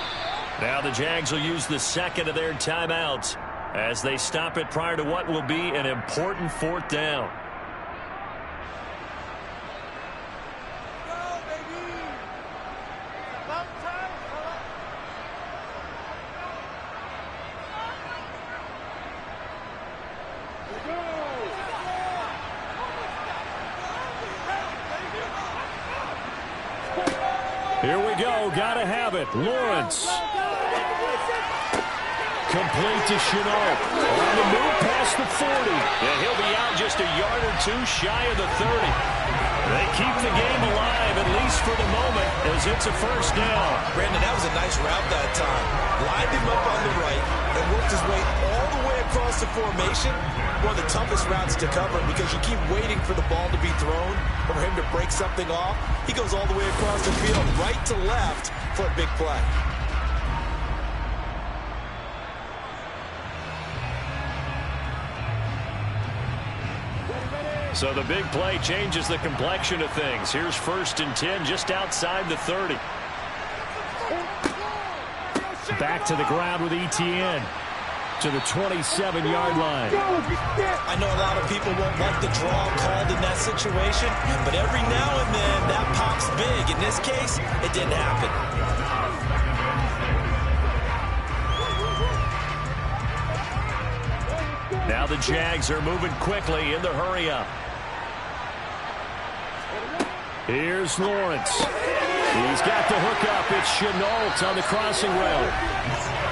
Speaker 2: Now the Jags will use the 2nd of their timeouts as they stop it prior to what will be an important 4th down. Here we go, gotta have it. Lawrence. Complete to Shenault. On the move past the 40. And he'll be out just a yard or 2 shy of the 30. They keep the game alive, at least for the moment, as it's a 1st down.
Speaker 3: Brandon, that was a nice route that time. Lined him up on the right and worked his way all the way across the formation. One of the toughest routes to cover because you keep waiting for the ball to be thrown or for him to break something off. He goes all the way across the field, right to left, for a big play.
Speaker 2: So the big play changes the complexion of things. Here's 1st and 10 just outside the 30. Back to the ground with Etienne to the 27-yard line.
Speaker 3: I know a lot of people won't like the draw called in that situation, but every now and then that pops big. In this case, it didn't happen.
Speaker 2: Now the Jags are moving quickly in the hurry-up. Here's Lawrence. He's got the hookup. It's Chenault on the crossing route.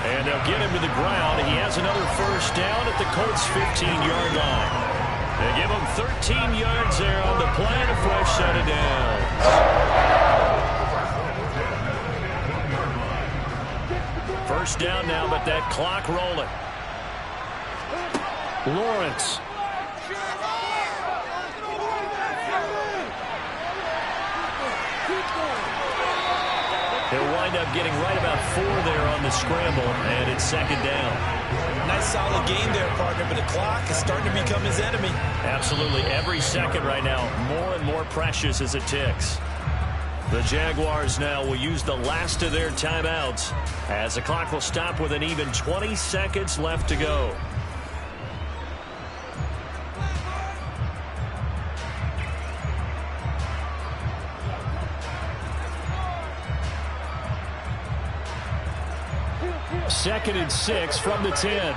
Speaker 2: And they'll get him to the ground. He has another first down at the Colts' 15-yard line. They give him 13 yards there on the play and a fresh set of downs. First down now, but that clock rolling. Lawrence. He'll wind up getting right about 4 there on the scramble, and it's second down.
Speaker 3: Nice solid game there, partner, but the clock is starting to become his enemy.
Speaker 2: Absolutely. Every second right now, more and more precious as it ticks. The Jaguars now will use the last of their timeouts as the clock will stop with an even 20 seconds left to go. Second and 6 from the 10.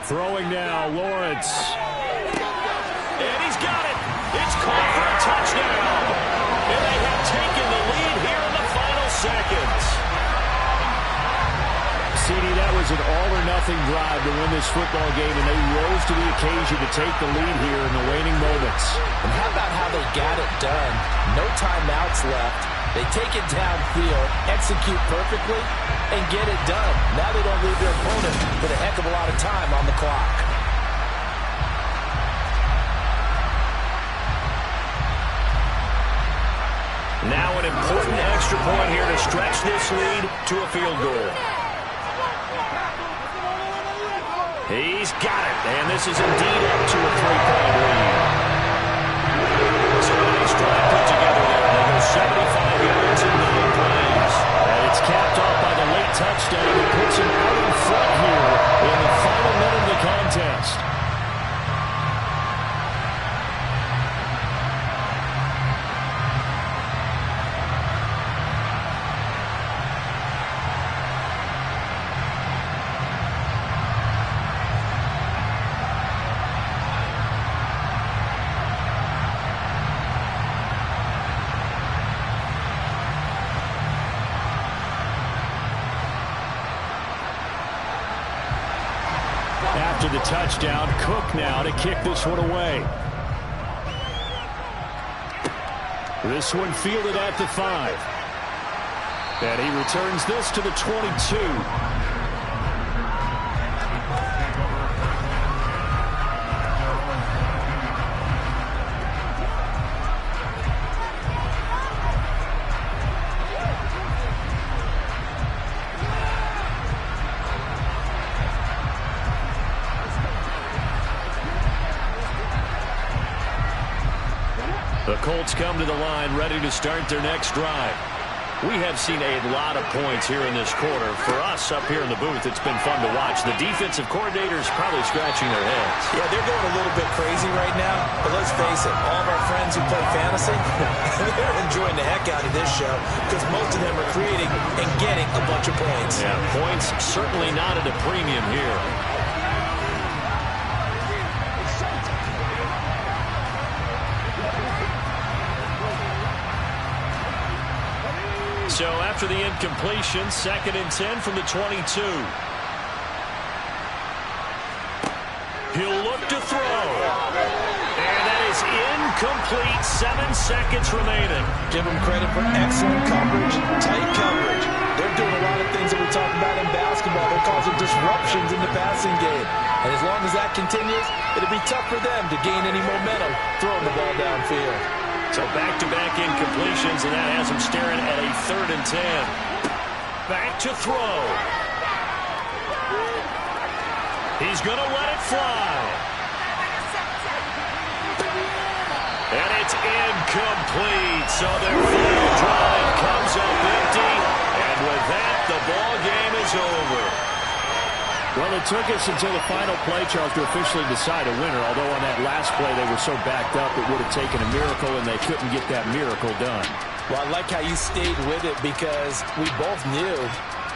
Speaker 2: Throwing now, Lawrence. And he's got it. It's called for a touchdown. And they have taken the lead here in the final seconds. CD, that was an all-or-nothing drive to win this football game, and they rose to the occasion to take the lead here in the waning moments.
Speaker 3: And how about how they got it done? No timeouts left. They take it downfield, execute perfectly, and get it done. Now they don't leave their opponent with a heck of a lot of time on the clock.
Speaker 2: Now an important extra point here to stretch this lead to a field goal. He's got it, and this is indeed up to a 3-point lead. So a nice drive put together there. They go 75 yards in 9 plays. And it's capped off by the late touchdown that puts him out in front here in the final minute of the contest. After the touchdown, Cook now to kick this one away. This one fielded at the 5. And he returns this to the 22. The Colts come to the line ready to start their next drive. We have seen a lot of points here in this quarter. For us up here in the booth, it's been fun to watch. The defensive coordinators probably scratching their heads.
Speaker 3: Yeah, they're going a little bit crazy right now. But let's face it, all of our friends who play fantasy, they're enjoying the heck out of this show because most of them are creating and getting a bunch of points.
Speaker 2: Yeah, points certainly not at a premium here. So after the incompletion, 2nd and 10 from the 22. He'll look to throw. And that is incomplete. 7 seconds remaining.
Speaker 3: Give them credit for excellent coverage, tight coverage. They're doing a lot of things that we talk about in basketball. They're causing disruptions in the passing game. And as long as that continues, it'll be tough for them to gain any momentum throwing the ball downfield.
Speaker 2: So back-to-back incompletions, and that has him staring at a 3rd and 10. Back to throw. He's going to let it fly. And it's incomplete. So their final drive comes up empty. And with that, the ball game is over. Well, it took us until the final play, Charles, to officially decide a winner. Although on that last play they were so backed up, it would have taken a miracle, and they couldn't get that miracle done.
Speaker 3: Well, I like how you stayed with it because we both knew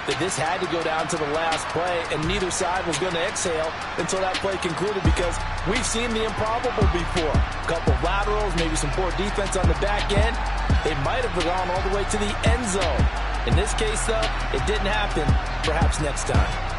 Speaker 3: that this had to go down to the last play, and neither side was going to exhale until that play concluded, because we've seen the improbable before. A couple of laterals, maybe some poor defense on the back end. They might have gone all the way to the end zone. In this case, though, it didn't happen. Perhaps next time.